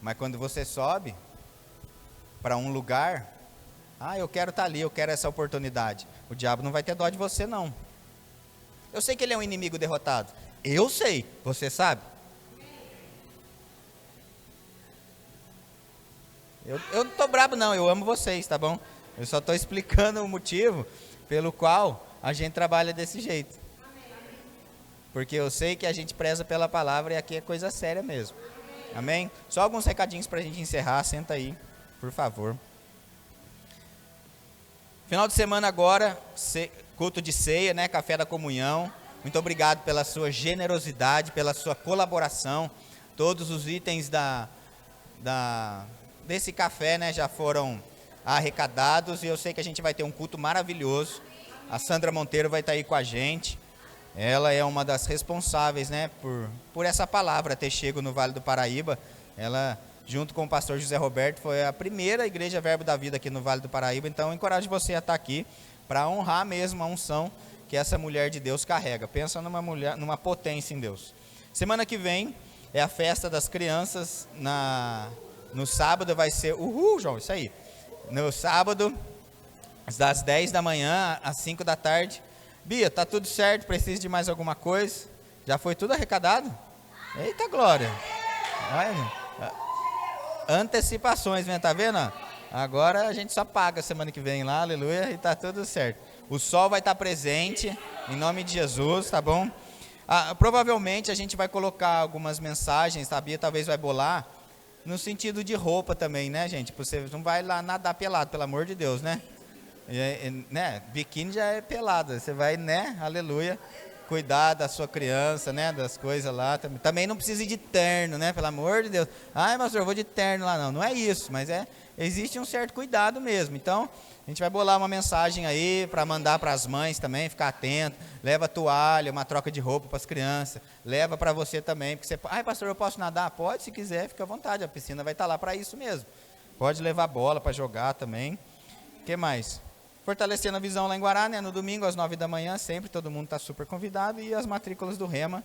Mas quando você sobe para um lugar, eu quero estar ali, eu quero essa oportunidade. O diabo não vai ter dó de você, não. Eu sei que ele é um inimigo derrotado. Eu sei, você sabe? Eu não estou brabo não, eu amo vocês, tá bom? Eu só estou explicando o motivo pelo qual a gente trabalha desse jeito. Porque eu sei que a gente preza pela palavra e aqui é coisa séria mesmo. Amém? Só alguns recadinhos para a gente encerrar. Senta aí, por favor. Final de semana agora, culto de ceia, né? Café da comunhão. Muito obrigado pela sua generosidade, pela sua colaboração. Todos os itens desse café, né, já foram arrecadados. E eu sei que a gente vai ter um culto maravilhoso. A Sandra Monteiro vai estar aí com a gente. Ela é uma das responsáveis, né, por essa palavra ter chego no Vale do Paraíba. Ela, junto com o pastor José Roberto, foi a primeira igreja Verbo da Vida aqui no Vale do Paraíba. Então, eu encorajo você a estar aqui para honrar mesmo a unção que essa mulher de Deus carrega. Pensa numa mulher, numa potência em Deus. Semana que vem é a festa das crianças. No sábado vai ser... João, isso aí. No sábado, das 10 da manhã às 5 da tarde. Bia, tá tudo certo? Precisa de mais alguma coisa? Já foi tudo arrecadado? Eita glória! Olha, antecipações, né? Tá vendo? Agora a gente só paga semana que vem lá, aleluia, e tá tudo certo. O sol vai estar presente, em nome de Jesus, tá bom? Provavelmente a gente vai colocar algumas mensagens, sabia? Talvez vai bolar, no sentido de roupa também, né, gente? Você não vai lá nadar pelado, pelo amor de Deus, né? Né? Biquíni já é pelado, você vai, né? Aleluia. Cuidar da sua criança, né? Das coisas lá. Também não precisa ir de terno, né? Pelo amor de Deus. Ai, pastor, eu vou de terno lá. Não é isso, mas existe um certo cuidado mesmo. Então, a gente vai bolar uma mensagem aí para mandar para as mães também, ficar atento. Leva toalha, uma troca de roupa para as crianças. Leva para você também, porque você... Ai, pastor, eu posso nadar? Pode, se quiser, fica à vontade. A piscina vai estar lá para isso mesmo. Pode levar bola para jogar também. O que mais? Fortalecendo a visão lá em Guará, né? No domingo às 9 da manhã, sempre, todo mundo está super convidado. E as matrículas do Rema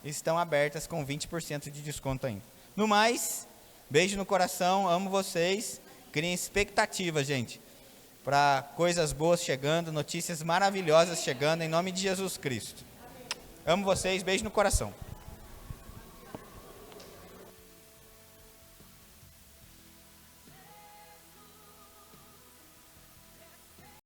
estão abertas com 20% de desconto ainda. No mais, beijo no coração, amo vocês. Criem expectativa, gente, para coisas boas chegando, notícias maravilhosas chegando, em nome de Jesus Cristo. Amo vocês, beijo no coração.